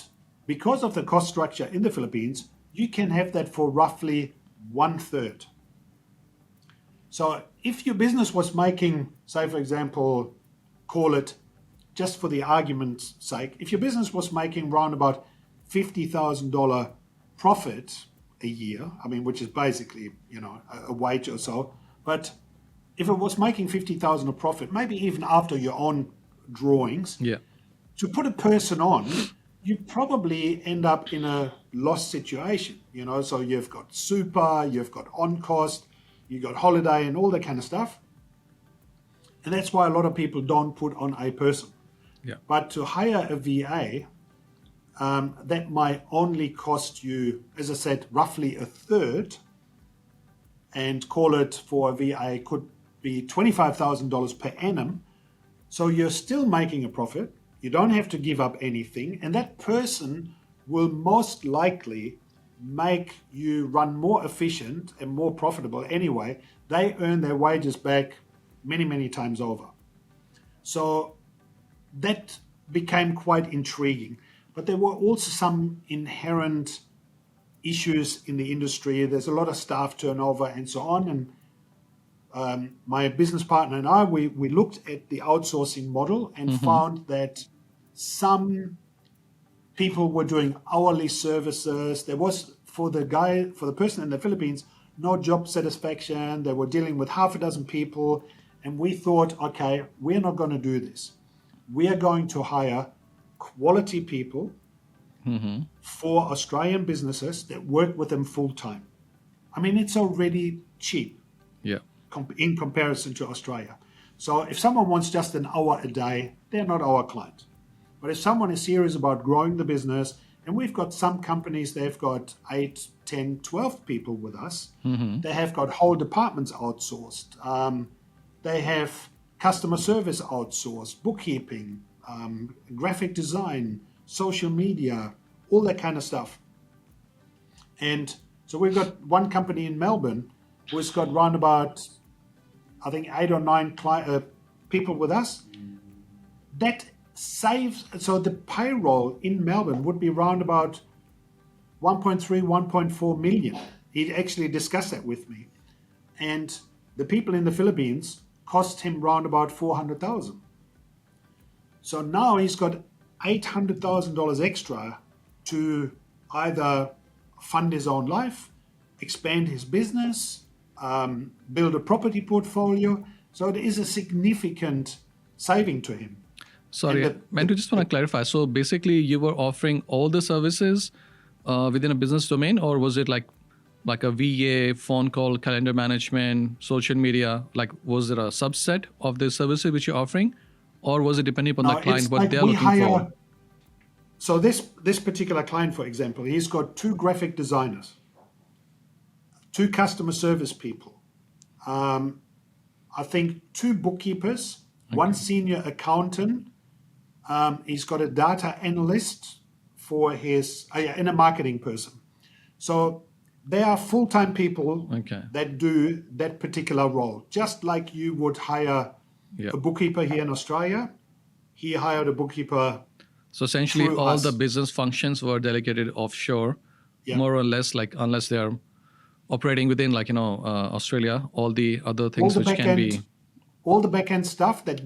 because of the cost structure in the Philippines, you can have that for roughly 1/3. So if your business was making, say, for example, call it, just for the argument's sake, if your business was making around about $50,000 profit a year, which is basically, a wage or so, but if it was making $50,000 of profit, maybe even after your own drawings, to put a person on, you probably end up in a loss situation, so you've got super, you've got on cost, you've got holiday and all that kind of stuff. And that's why a lot of people don't put on a person. Yeah. But to hire a VA, that might only cost you, as I said, roughly 1/3, and call it for a VA could be $25,000 per annum. So you're still making a profit. You don't have to give up anything. And that person will most likely make you run more efficient and more profitable anyway. They earn their wages back many, many times over. So that became quite intriguing. But there were also some inherent issues in the industry. There's a lot of staff turnover and so on. And my business partner and I, we looked at the outsourcing model and found that some People were doing hourly services. There was, for the person in the Philippines, no job satisfaction. They were dealing with half a dozen people. And we thought, okay, we're not going to do this. We are going to hire quality people for Australian businesses that work with them full time. I mean, it's already cheap in comparison to Australia. So if someone wants just an hour a day, they're not our client. But if someone is serious about growing the business, and we've got some companies, they've got 8, 10, 12 people with us. They have got whole departments outsourced. They have customer service outsourced, bookkeeping, graphic design, social media, all that kind of stuff. And so we've got one company in Melbourne who's got round about, I think, 8 or 9 people with us. That saves, so the payroll in Melbourne would be round about 1.3, 1.4 million. He actually discussed that with me. And the people in the Philippines cost him round about 400,000. So now he's got $800,000 extra to either fund his own life, expand his business, build a property portfolio. So it is a significant saving to him. Sorry, Andrew, just want to clarify. So basically, you were offering all the services within a business domain, or was it like a VA, phone call, calendar management, social media? Like, was there a subset of the services which you're offering, or was it depending upon the client, what they're looking for? So this particular client, for example, he's got 2 graphic designers, 2 customer service people, I think 2 bookkeepers, 1 senior accountant. He's got a data analyst for and a marketing person. So they are full-time people that do that particular role. Just like you would hire a bookkeeper here in Australia, he hired a bookkeeper. So essentially all the business functions were delegated offshore, more or less, like unless they're operating within Australia, all the other things which can be... All the back-end stuff that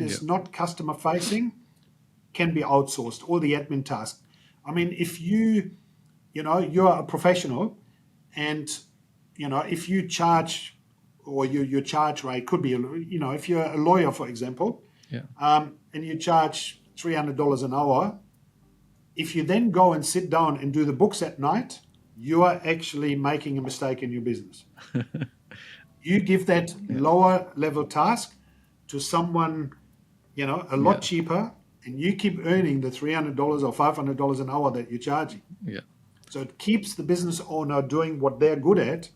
is not customer facing can be outsourced, all the admin tasks. I mean, if you're a professional and, if you charge or your charge rate could be, if you're a lawyer, for example, and you charge $300 an hour, if you then go and sit down and do the books at night, you are actually making a mistake in your business. You give that lower level task to someone, a lot cheaper, and you keep earning the $300 or $500 an hour that you're charging. So it keeps the business owner doing what they're good at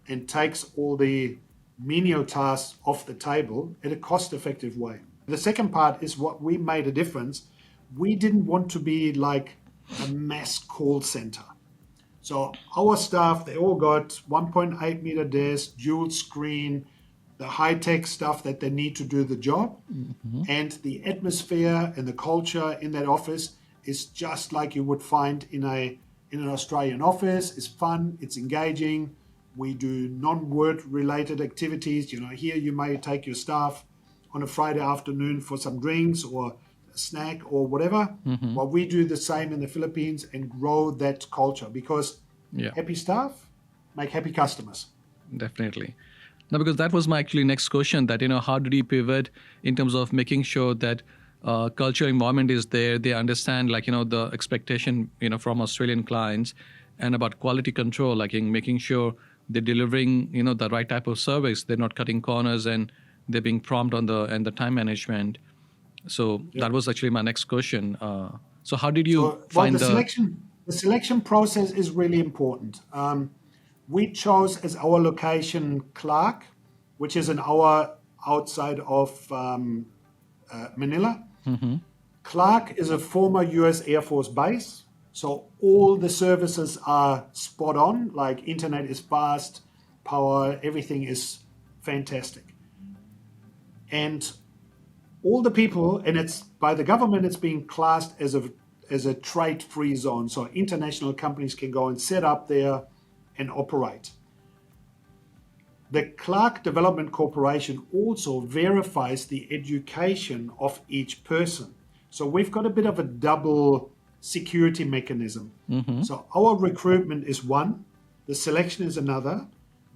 and takes all the menial tasks off the table in a cost-effective way. The second part is what we made a difference. We didn't want to be like a mass call center. So our staff, they all got 1.8 meter desk, dual screen, the high-tech stuff that they need to do the job. And the atmosphere and the culture in that office is just like you would find in an Australian office. It's fun, it's engaging. We do non-work related activities. Here you may take your staff on a Friday afternoon for some drinks or a snack or whatever. Well, we do the same in the Philippines and grow that culture because happy staff make happy customers. Definitely. Now, because that was my actually next question, that, how did you pivot in terms of making sure that culture environment is there, they understand the expectation, from Australian clients and about quality control, like in making sure they're delivering, the right type of service, they're not cutting corners and they're being prompt on the time management. So that was actually my next question. So how did you find the selection process is really important. We chose as our location Clark, which is an hour outside of Manila. Clark is a former US Air Force base. So all the services are spot on, like internet is fast, power, everything is fantastic. And all the people, and it's by the government, it's being classed as a trade-free zone. So international companies can go and set up there and operate. The Clark Development Corporation also verifies the education of each person. So we've got a bit of a double security mechanism. So our recruitment is one, the selection is another.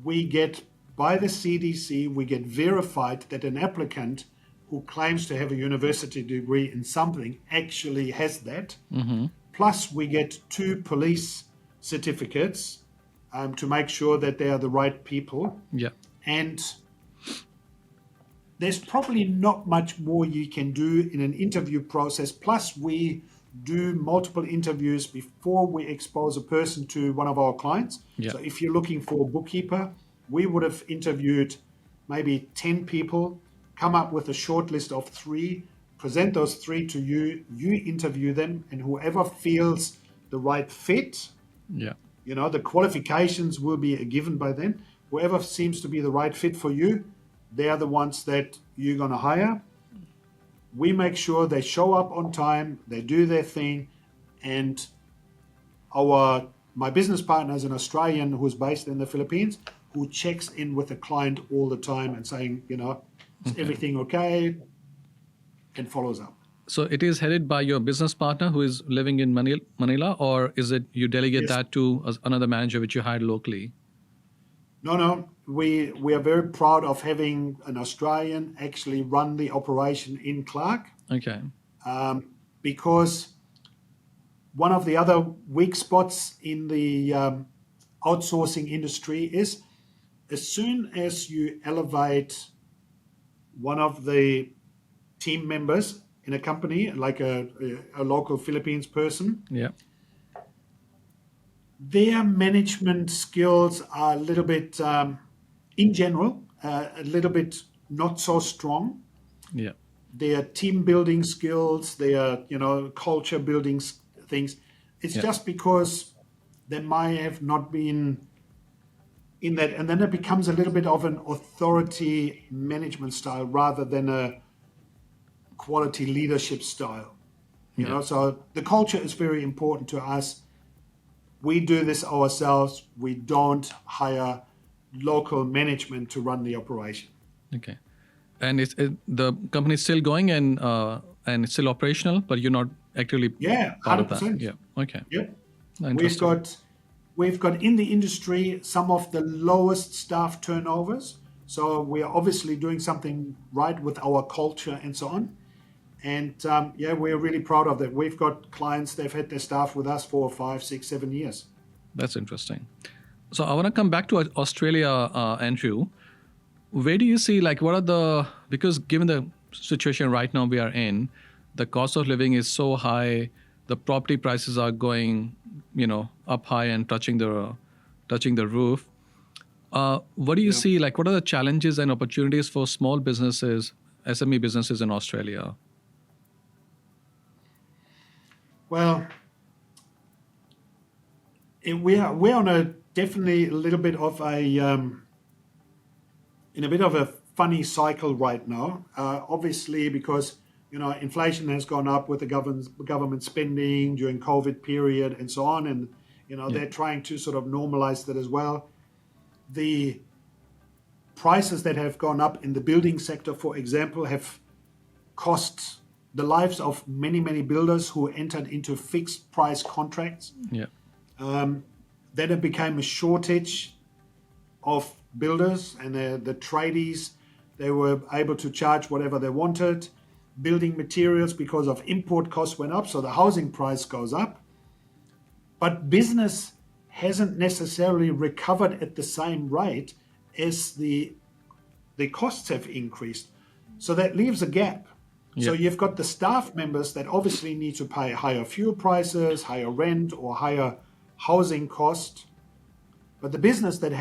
We get, by the CDC, we get verified that an applicant who claims to have a university degree in something actually has that. Plus we get 2 police certificates to make sure that they are the right people. Yeah. And there's probably not much more you can do in an interview process. Plus we do multiple interviews before we expose a person to one of our clients. Yeah. So if you're looking for a bookkeeper, we would have interviewed maybe 10 people, come up with a short list of 3, present those 3 to you, you interview them, and whoever feels the right fit, Yeah. the qualifications will be given by then. Whoever seems to be the right fit for you, they are the ones that you're going to hire. We make sure they show up on time, they do their thing, and my business partner is an Australian who's based in the Philippines, who checks in with the client all the time and saying, is everything okay, and follows up. So it is headed by your business partner who is living in Manila, or is it you delegate Yes. that to another manager which you hired locally? No. We are very proud of having an Australian actually run the operation in Clark, Okay. because one of the other weak spots in the outsourcing industry is as soon as you elevate one of the team members in a company, like a local Philippines person, Yeah. their management skills are a little bit, in general, a little bit not so strong. Yeah. Their team building skills, their culture building things. It's just because they might have not been in that, and then it becomes a little bit of an authority management style rather than a quality leadership style. So the culture is very important to us. We do this ourselves. We don't hire local management to run the operation. Okay. And the company is still going and it's still operational, but you're not actively part of that. 100%. Yeah. Okay. Yep. Interesting. We've got in the industry some of the lowest staff turnovers. So we are obviously doing something right with our culture and so on. And we're really proud of that. We've got clients, they've had their staff with us for 5, 6, 7 years. That's interesting. So I want to come back to Australia, Andrew. Where do you see, because given the situation right now we are in, the cost of living is so high, the property prices are going, up high and touching the roof. What do you see, what are the challenges and opportunities for small businesses, SME businesses in Australia? Well, we're on definitely a little bit of in a bit of a funny cycle right now. Obviously, because inflation has gone up with the government spending during COVID period and so on, and they're trying to sort of normalize that as well. The prices that have gone up in the building sector, for example, have cost the lives of many, many builders who entered into fixed price contracts. Yeah. Then it became a shortage of builders, and the tradies, they were able to charge whatever they wanted. Building materials, because of import costs, went up, so the housing price goes up. But business hasn't necessarily recovered at the same rate as the costs have increased. So that leaves a gap. So you've got the staff members that obviously need to pay higher fuel prices, higher rent, or higher housing cost. But the business that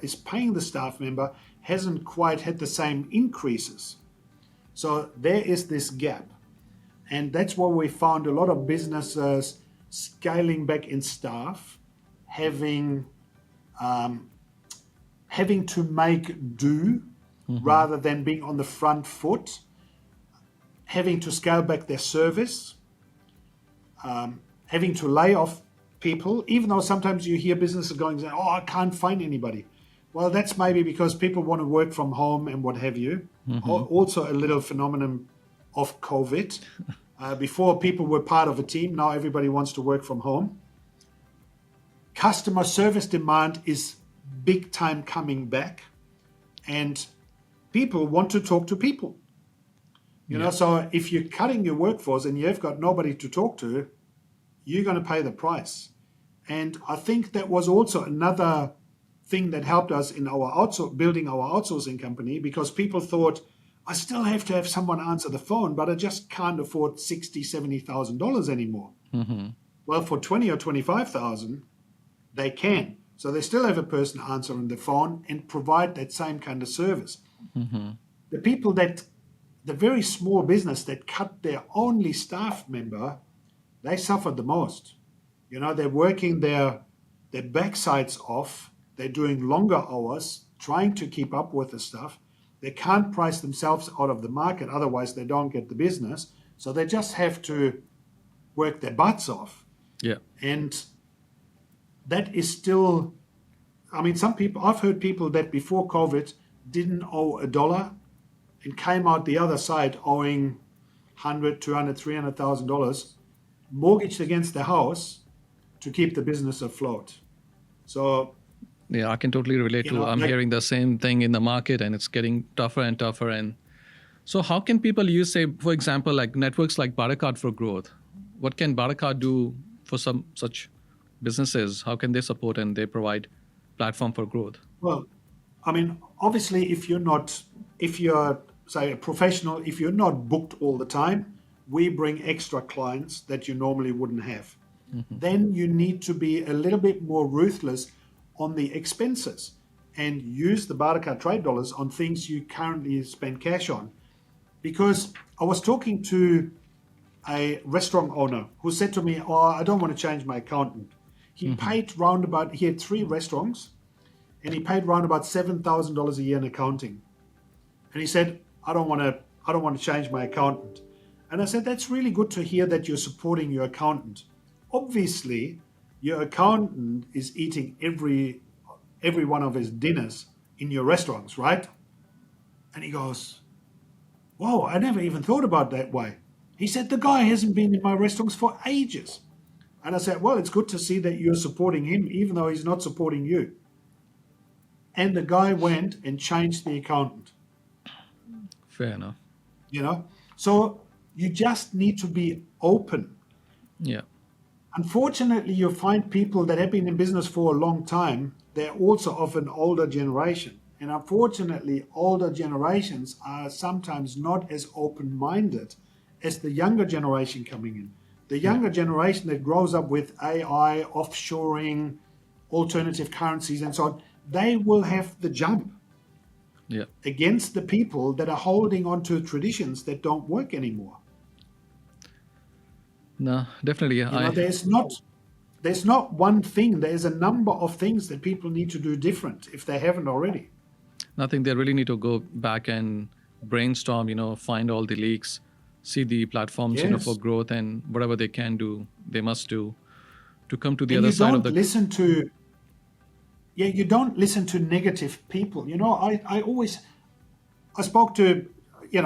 is paying the staff member hasn't quite had the same increases. So there is this gap. And that's why we found a lot of businesses scaling back in staff, having to make do rather than being on the front foot, having to scale back their service, having to lay off people, even though sometimes you hear businesses going, I can't find anybody. Well, that's maybe because people want to work from home and what have you. Also a little phenomenon of COVID. Before, people were part of a team. Now everybody wants to work from home. Customer service demand is big time coming back, and people want to talk to people. You know, so if you're cutting your workforce and you've got nobody to talk to, you're going to pay the price. And I think that was also another thing that helped us in our building our outsourcing company, because people thought, I still have to have someone answer the phone, but I just can't afford $60,000, $70,000 anymore. Mm-hmm. Well, for 20 or 25,000, they can. So they still have a person answering the phone and provide that same kind of service. Mm-hmm. The very small business that cut their only staff member, they suffered the most. You know, they're working their backsides off. They're doing longer hours, trying to keep up with the stuff. They can't price themselves out of the market, otherwise they don't get the business. So they just have to work their butts off. Yeah. And that is still, I mean, some people, I've heard people that before COVID didn't owe $1 and came out the other side owing $100,000, $200,000, $300,000, mortgaged against the house to keep the business afloat. So yeah, I can totally relate to. I'm hearing the same thing in the market, and it's getting tougher and tougher. And so, how can people use, say, for example, like networks like BarterCard for growth? What can BarterCard do for some such businesses? How can they support and they provide platform for growth? Well, I mean, obviously, if you're say a professional, if you're not booked all the time, we bring extra clients that you normally wouldn't have. Mm-hmm. Then you need to be a little bit more ruthless on the expenses and use the BarterCard trade dollars on things you currently spend cash on. Because I was talking to a restaurant owner who said to me, I don't want to change my accountant. He paid he had 3 restaurants, and he paid round about $7,000 a year in accounting. And he said, I don't want to change my accountant. And I said, that's really good to hear that you're supporting your accountant. Obviously, your accountant is eating every one of his dinners in your restaurants, right? And he goes, whoa, I never even thought about that way. He said, the guy hasn't been in my restaurants for ages. And I said, well, it's good to see that you're supporting him, even though he's not supporting you. And the guy went and changed the accountant. Fair enough. You know, so you just need to be open. Yeah. Unfortunately, you find people that have been in business for a long time, they're also of an older generation. And unfortunately, older generations are sometimes not as open-minded as the younger generation coming in. The younger generation that grows up with AI, offshoring, alternative currencies and so on, they will have the jump against the people that are holding on to traditions that don't work anymore. No, definitely. There's not one thing. There's a number of things that people need to do different if they haven't already. I think they really need to go back and brainstorm, find all the leaks, see the platforms, for growth, and whatever they can do, they must do to come to the other side of the... You don't listen to negative people. I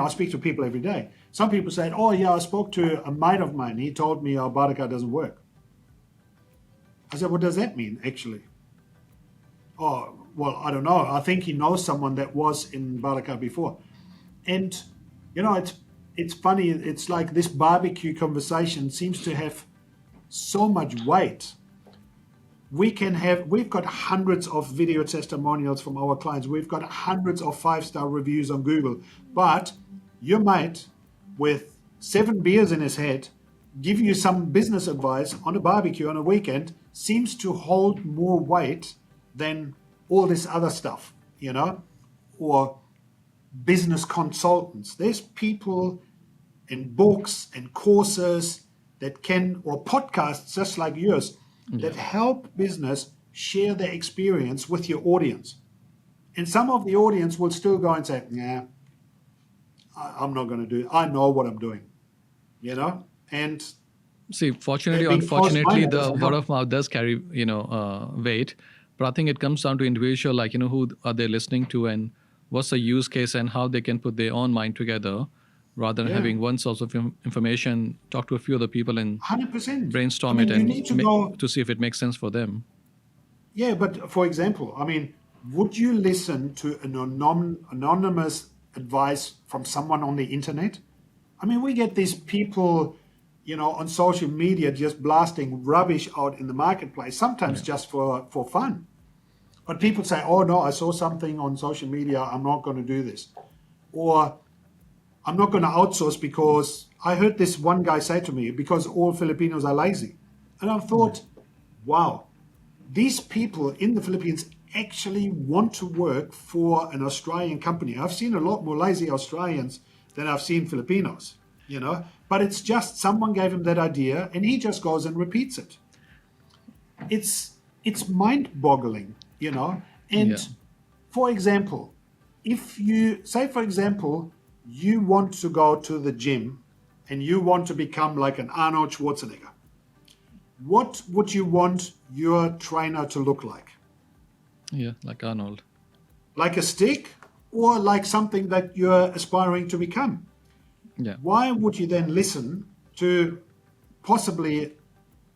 speak to people every day. Some people say, I spoke to a mate of mine. He told me our BarterCard doesn't work. I said, what does that mean, actually? Oh, well, I don't know. I think he knows someone that was in BarterCard before. And, it's funny. It's like this barbecue conversation seems to have so much weight. We've got hundreds of video testimonials from our clients. We've got hundreds of 5-star reviews on Google. But your mate with 7 beers in his head give you some business advice on a barbecue on a weekend seems to hold more weight than all this other stuff, or business consultants. There's people and books and courses or podcasts just like yours that help business share their experience with your audience. And some of the audience will still go and say, I'm not going to do it. I know what I'm doing, and see, fortunately or unfortunately, the word of mouth does carry, weight. But I think it comes down to individual, who are they listening to and what's the use case and how they can put their own mind together rather than Yeah. having one source of information, talk to a few other people and 100%. brainstorm I mean, it you and need to go. to see if it makes sense for them. Yeah, but for example, I mean, would you listen to an anonymous advice from someone on the internet? I mean, we get these people, on social media just blasting rubbish out in the marketplace, sometimes just for fun. But people say, oh no, I saw something on social media, I'm not going to do this. Or I'm not going to outsource because I heard this one guy say to me, because all Filipinos are lazy. And I thought, wow, these people in the Philippines actually want to work for an Australian company. I've seen a lot more lazy Australians than I've seen Filipinos, but it's just someone gave him that idea and he just goes and repeats it. It's mind-boggling, and for example, if you say, for example, you want to go to the gym and you want to become like an Arnold Schwarzenegger, what would you want your trainer to look like? Yeah, like Arnold. Like a stick or like something that you're aspiring to become? Yeah. Why would you then listen to possibly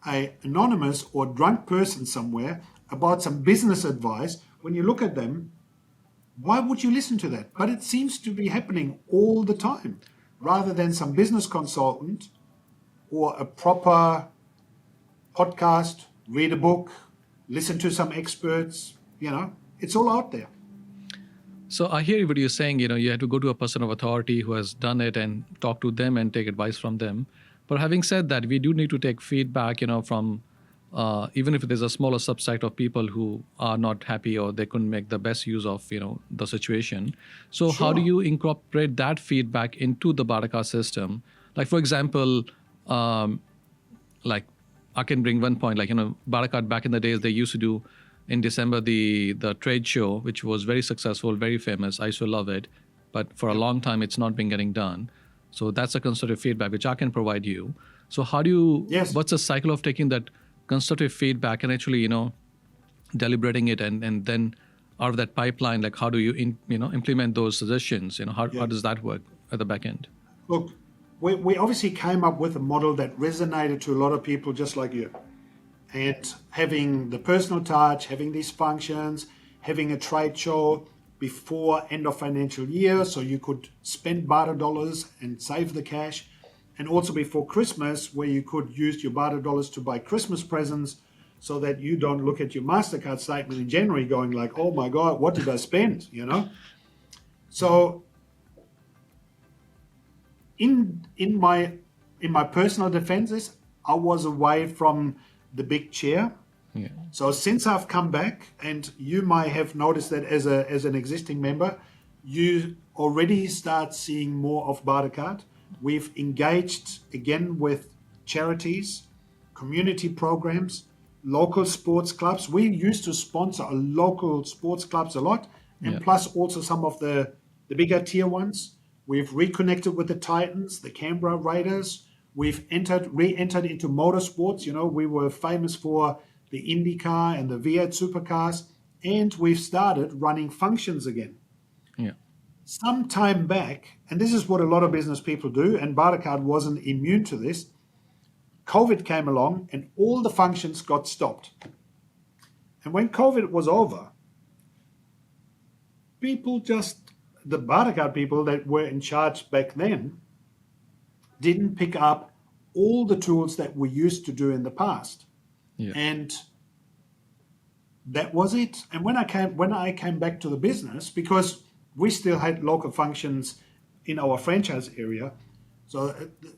an anonymous or drunk person somewhere about some business advice when you look at them? Why would you listen to that? But it seems to be happening all the time, rather than some business consultant or a proper podcast, read a book, listen to some experts, it's all out there. So I hear what you're saying, you have to go to a person of authority who has done it and talk to them and take advice from them. But having said that, we do need to take feedback, from even if there's a smaller subset of people who are not happy or they couldn't make the best use of, the situation. So how do you incorporate that feedback into the BarterCard system? Like, for example, like I can bring one point, like, BarterCard back in the days, they used to do in December the trade show, which was very successful, very famous. I used to love it. But for a long time, it's not been getting done. So that's a constructive feedback, which I can provide you. So how do you, what's the cycle of taking that constructive feedback and actually, deliberating it and then out of that pipeline, like how do you, implement those suggestions? How does that work at the back end? Look, we obviously came up with a model that resonated to a lot of people just like you. And having the personal touch, having these functions, having a trade show before end of financial year, so you could spend barter dollars and save the cash. And also before Christmas, where you could use your barter dollars to buy Christmas presents so that you don't look at your MasterCard statement in January going like, oh my God, what did I spend, So in my personal defenses, I was away from the big chair. Yeah. So since I've come back, and you might have noticed that as an existing member, you already start seeing more of BarterCard. We've engaged again with charities, community programs, local sports clubs. We used to sponsor local sports clubs a lot, and plus also some of the bigger tier ones. We've reconnected with the Titans, the Canberra Raiders. We've re-entered into motorsports. We were famous for the IndyCar and the V8 supercars, and we've started running functions again. Yeah. Some time back, and this is what a lot of business people do, and BarterCard wasn't immune to this, COVID came along and all the functions got stopped. And when COVID was over, the BarterCard people that were in charge back then didn't pick up all the tools that we used to do in the past. Yeah. And that was it. And when I came back to the business, because we still had local functions in our franchise area, so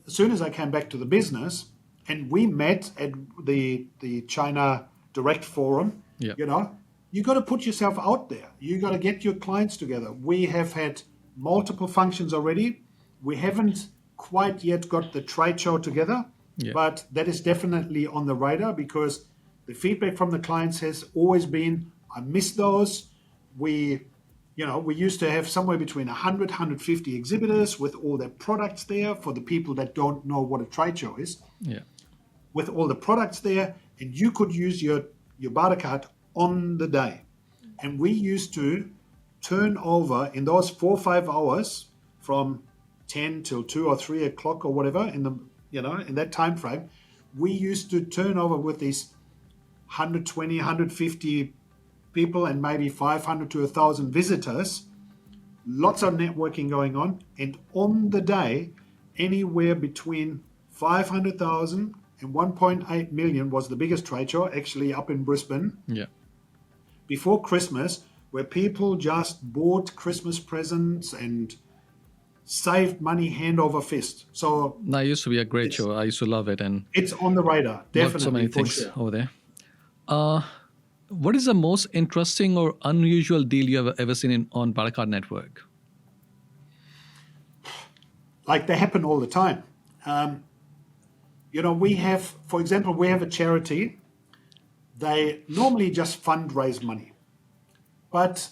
as soon as I came back to the business, and we met at the China Direct Forum, you got to put yourself out there. You got to get your clients together. We have had multiple functions already. We haven't quite yet got the trade show together, but that is definitely on the radar, because the feedback from the clients has always been, I miss those. We used to have somewhere between 100, 150 exhibitors with all their products there for the people that don't know what a trade show is. Yeah. With all the products there, and you could use your BarterCard on the day. And we used to turn over in those 4 or 5 hours from 10 till 2 or 3 o'clock or whatever in that time frame, we used to turn over with these 120, 150 people and maybe 500 to 1,000 visitors, lots of networking going on. And on the day, anywhere between 500,000 and 1.8 million was the biggest trade show, actually up in Brisbane. Yeah. Before Christmas, where people just bought Christmas presents and saved money hand over fist. So that used to be a great show. I used to love it, and it's on the radar, definitely. So many things over there. What is the most interesting or unusual deal you have ever seen on BarterCard network? Like, they happen all the time. We have, for example, we have a charity. They normally just fundraise money, but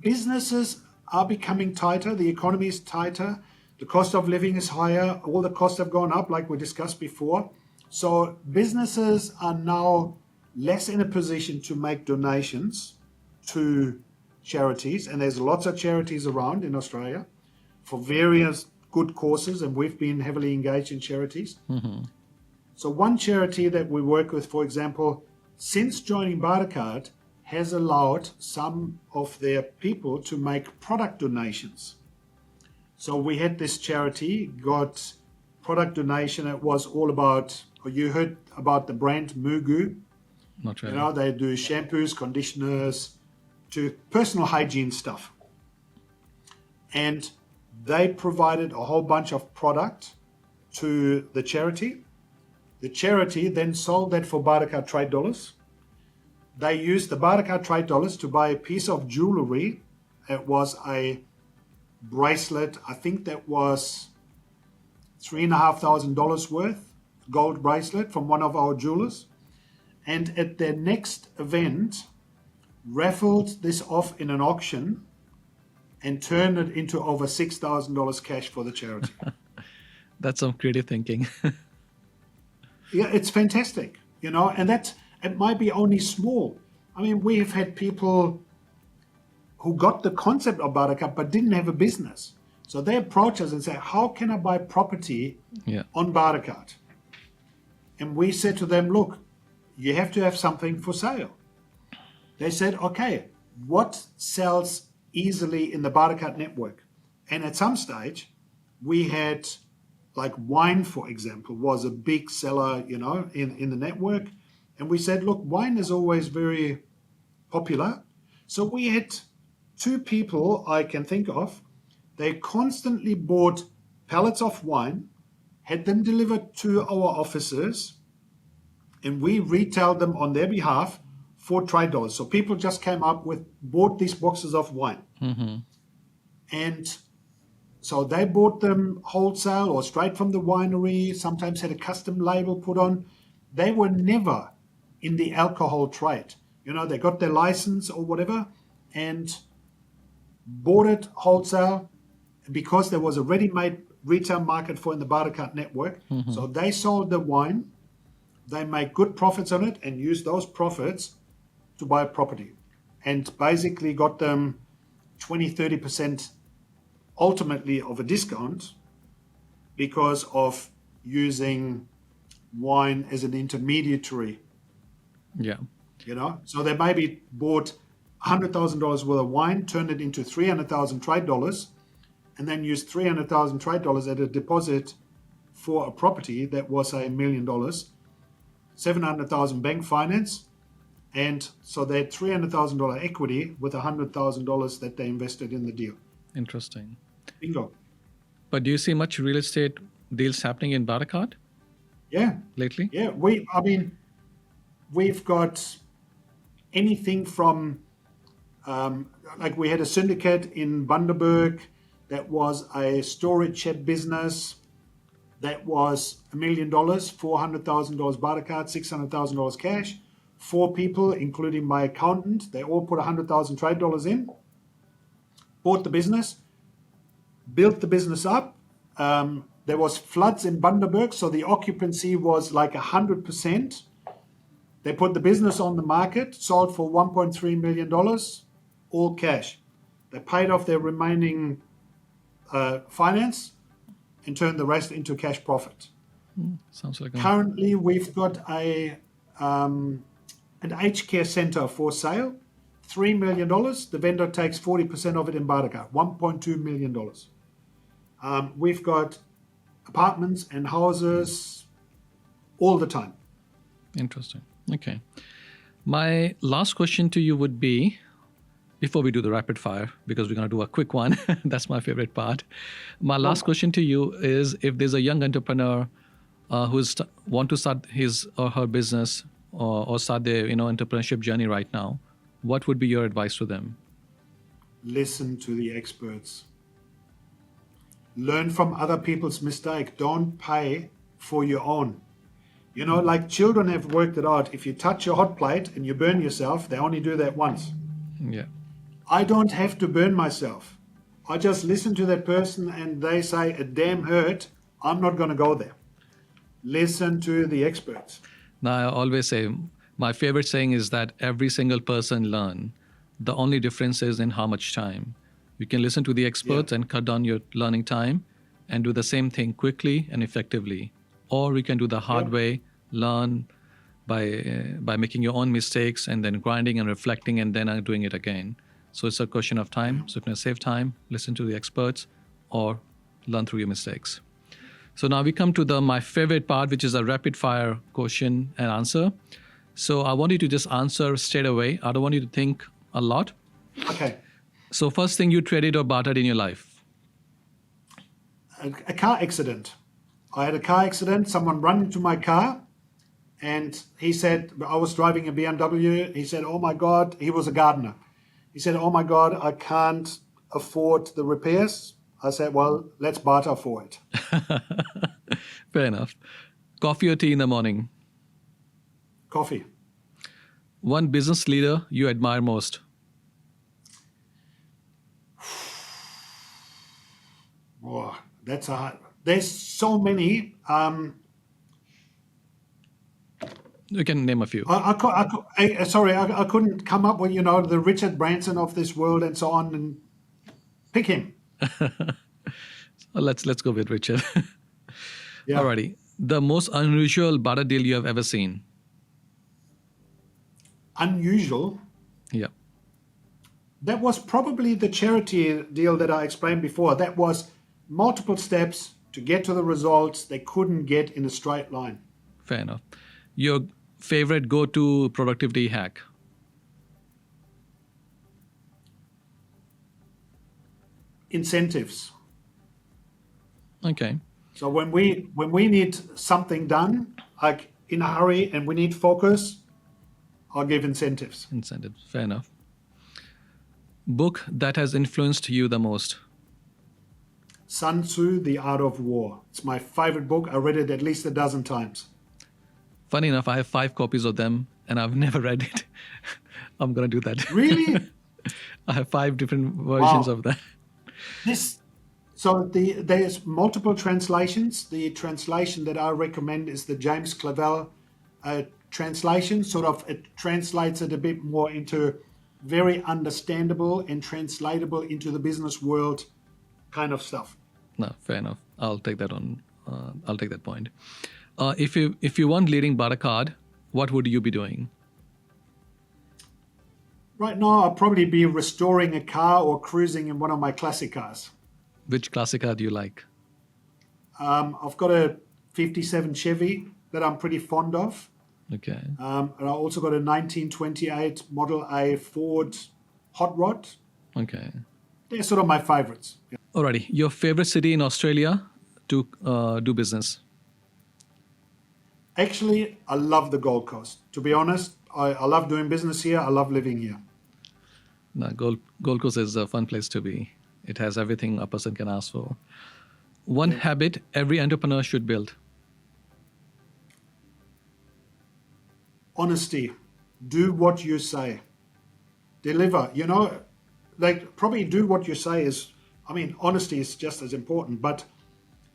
businesses are becoming tighter. The economy is tighter. The cost of living is higher. All the costs have gone up, like we discussed before. So businesses are now less in a position to make donations to charities. And there's lots of charities around in Australia for various good causes. And we've been heavily engaged in charities. Mm-hmm. So one charity that we work with, for example, since joining BarterCard, has allowed some of their people to make product donations. So we had this charity, got product donation. It was all about, you heard about the brand Mugu. Not really. They do shampoos, conditioners, to personal hygiene stuff. And they provided a whole bunch of product to the charity. The charity then sold that for BarterCard trade dollars. They used the BarterCard trade dollars to buy a piece of jewelry. It was a bracelet. I think that was $3,500 worth, gold bracelet from one of our jewelers. And at their next event, raffled this off in an auction and turned it into over $6,000 cash for the charity. That's some creative thinking. Yeah, it's fantastic, and it might be only small. I mean, we have had people who got the concept of BarterCard but didn't have a business. So they approach us and say, how can I buy property on BarterCard? And we said to them, look, you have to have something for sale. They said, okay, what sells easily in the BarterCard network? And at some stage, we had, like, wine, for example, was a big seller, in the network. And we said, look, wine is always very popular. So we had two people I can think of. They constantly bought pallets of wine, had them delivered to our offices, and we retailed them on their behalf for trade dollars. So people just came up bought these boxes of wine. Mm-hmm. And so they bought them wholesale or straight from the winery, sometimes had a custom label put on. They were never in the alcohol trade. They got their license or whatever and bought it wholesale because there was a ready-made retail market for in the BarterCard network. Mm-hmm. So they sold the wine. They make good profits on it and use those profits to buy property, and basically got them 20-30% ultimately of a discount because of using wine as an intermediary. Yeah. So they maybe bought $100,000 worth of wine, turned it into 300,000 trade dollars, and then used 300,000 trade dollars at a deposit for a property that was $1 million, 700,000 bank finance. And so they had $300,000 equity with $100,000 that they invested in the deal. Interesting. Bingo. But do you see much real estate deals happening in BarterCard? Yeah. Lately? Yeah. We've got anything from, like, we had a syndicate in Bundaberg that was a storage shed business that was $1 million, $400,000 BarterCard, $600,000 cash. 4 people, including my accountant, they all put 100,000 trade dollars in, bought the business, built the business up. There was floods in Bundaberg, so the occupancy was like 100%. They put the business on the market, sold for $1.3 million, all cash. They paid off their remaining finance, and turn the rest into cash profit. Sounds like Currently, we've got an aged care centre for sale, $3 million. The vendor takes 40% of it in BarterCard, $1.2 million. We've got apartments and houses all the time. Interesting. Okay. My last question to you would be, before we do the rapid fire, because we're going to do a quick one, that's my favorite part. My last question to you is, if there's a young entrepreneur who's want to start his or her business or start their entrepreneurship journey right now, what would be your advice to them? Listen to the experts. Learn from other people's mistake. Don't pay for your own. Like children have worked it out. If you touch a hot plate and you burn yourself, they only do that once. Yeah. I don't have to burn myself. I just listen to that person and they say, it damn hurt. I'm not going to go there. Listen to the experts. Now, I always say, my favorite saying is that every single person learn. The only difference is in how much time. You can listen to the experts and cut down your learning time and do the same thing quickly and effectively. Or you can do the hard way, learn by making your own mistakes and then grinding and reflecting and then doing it again. So it's a question of time. So if you can save time, listen to the experts or learn through your mistakes. So now we come to my favorite part, which is a rapid fire question and answer. So I want you to just answer straight away. I don't want you to think a lot. Okay. So first thing you traded or bartered in your life? A car accident. I had a car accident. Someone ran into my car and he said, I was driving a BMW. He said, oh my God, he was a gardener. He said, oh my God, I can't afford the repairs. I said, well, let's barter for it. Fair enough. Coffee or tea in the morning? Coffee. One business leader you admire most? Oh, that's a hard. There's so many. You can name a few. I couldn't come up with, the Richard Branson of this world and so on and pick him. Let's go with Richard. Yeah. Alrighty. The most unusual barter deal you have ever seen? Unusual? Yeah. That was probably the charity deal that I explained before. That was multiple steps to get to the results they couldn't get in a straight line. Fair enough. Your favorite go-to productivity hack? Incentives. Okay. So when we need something done, like in a hurry, and we need focus, I'll give incentives. Incentives. Fair enough. Book that has influenced you the most? Sun Tzu, The Art of War. It's my favorite book. I read it at least a dozen times. Funny enough, I have 5 copies of them and I've never read it. I'm going to do that. Really? I have 5 different versions of that. There's multiple translations. The translation that I recommend is the James Clavell translation. It translates it a bit more into very understandable and translatable into the business world kind of stuff. No, fair enough. I'll take that on. I'll take that point. If you weren't leading BarterCard, what would you be doing? Right now, I'll probably be restoring a car or cruising in one of my classic cars. Which classic car do you like? I've got a 57 Chevy that I'm pretty fond of. Okay. And I also got a 1928 Model A Ford Hot Rod. Okay. They're sort of my favorites. Yeah. Alrighty. Your favorite city in Australia to do business? Actually, I love the Gold Coast. To be honest, I love doing business here. I love living here. No, Gold Coast is a fun place to be. It has everything a person can ask for. One habit every entrepreneur should build? Honesty. Do what you say. Deliver. Probably do what you say honesty is just as important, but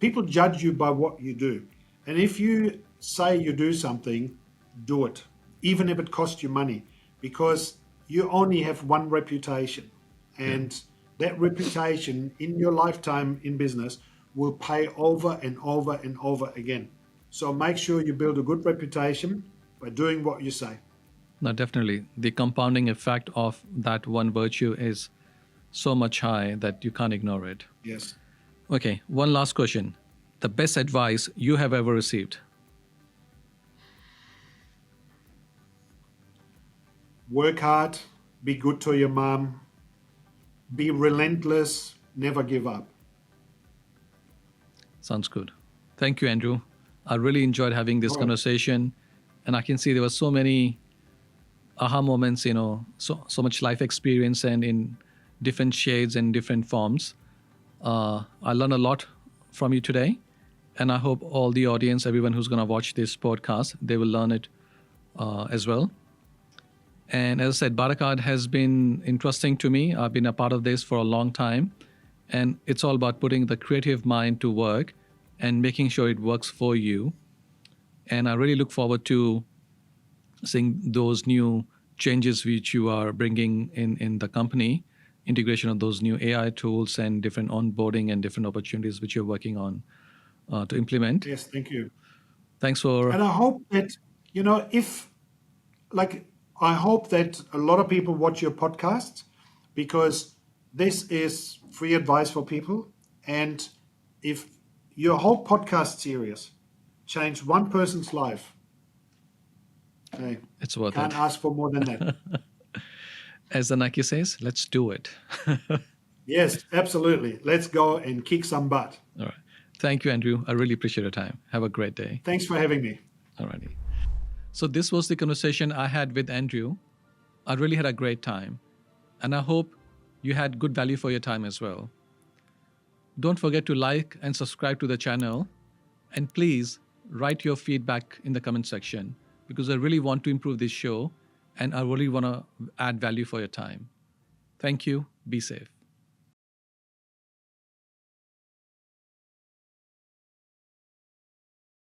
people judge you by what you do. And if you say you do something, do it, even if it costs you money, because you only have one reputation. And that reputation in your lifetime in business will pay over and over and over again. So make sure you build a good reputation by doing what you say. No, definitely. The compounding effect of that one virtue is so much high that you can't ignore it. Yes. Okay, one last question. The best advice you have ever received? Work hard, be good to your mom, be relentless, never give up. Sounds good. Thank you, Andrew. I really enjoyed having this conversation. And I can see there were so many aha moments, so much life experience and in different shades and different forms. I learned a lot from you today. And I hope all the audience, everyone who's going to watch this podcast, they will learn it as well. And as I said, BarterCard has been interesting to me. I've been a part of this for a long time. And it's all about putting the creative mind to work and making sure it works for you. And I really look forward to seeing those new changes which you are bringing in the company, integration of those new AI tools and different onboarding and different opportunities which you're working on to implement. Yes, thank you. Thanks for... And I hope that, I hope that a lot of people watch your podcast, because this is free advice for people. And if your whole podcast series changed one person's life, hey, it's worth can't it. ask for more than that. As the Nike says, let's do it. Yes, absolutely. Let's go and kick some butt. All right. Thank you, Andrew. I really appreciate your time. Have a great day. Thanks for having me. All righty. So this was the conversation I had with Andrew. I really had a great time. And I hope you had good value for your time as well. Don't forget to like and subscribe to the channel. And please write your feedback in the comment section, because I really want to improve this show and I really want to add value for your time. Thank you. Be safe.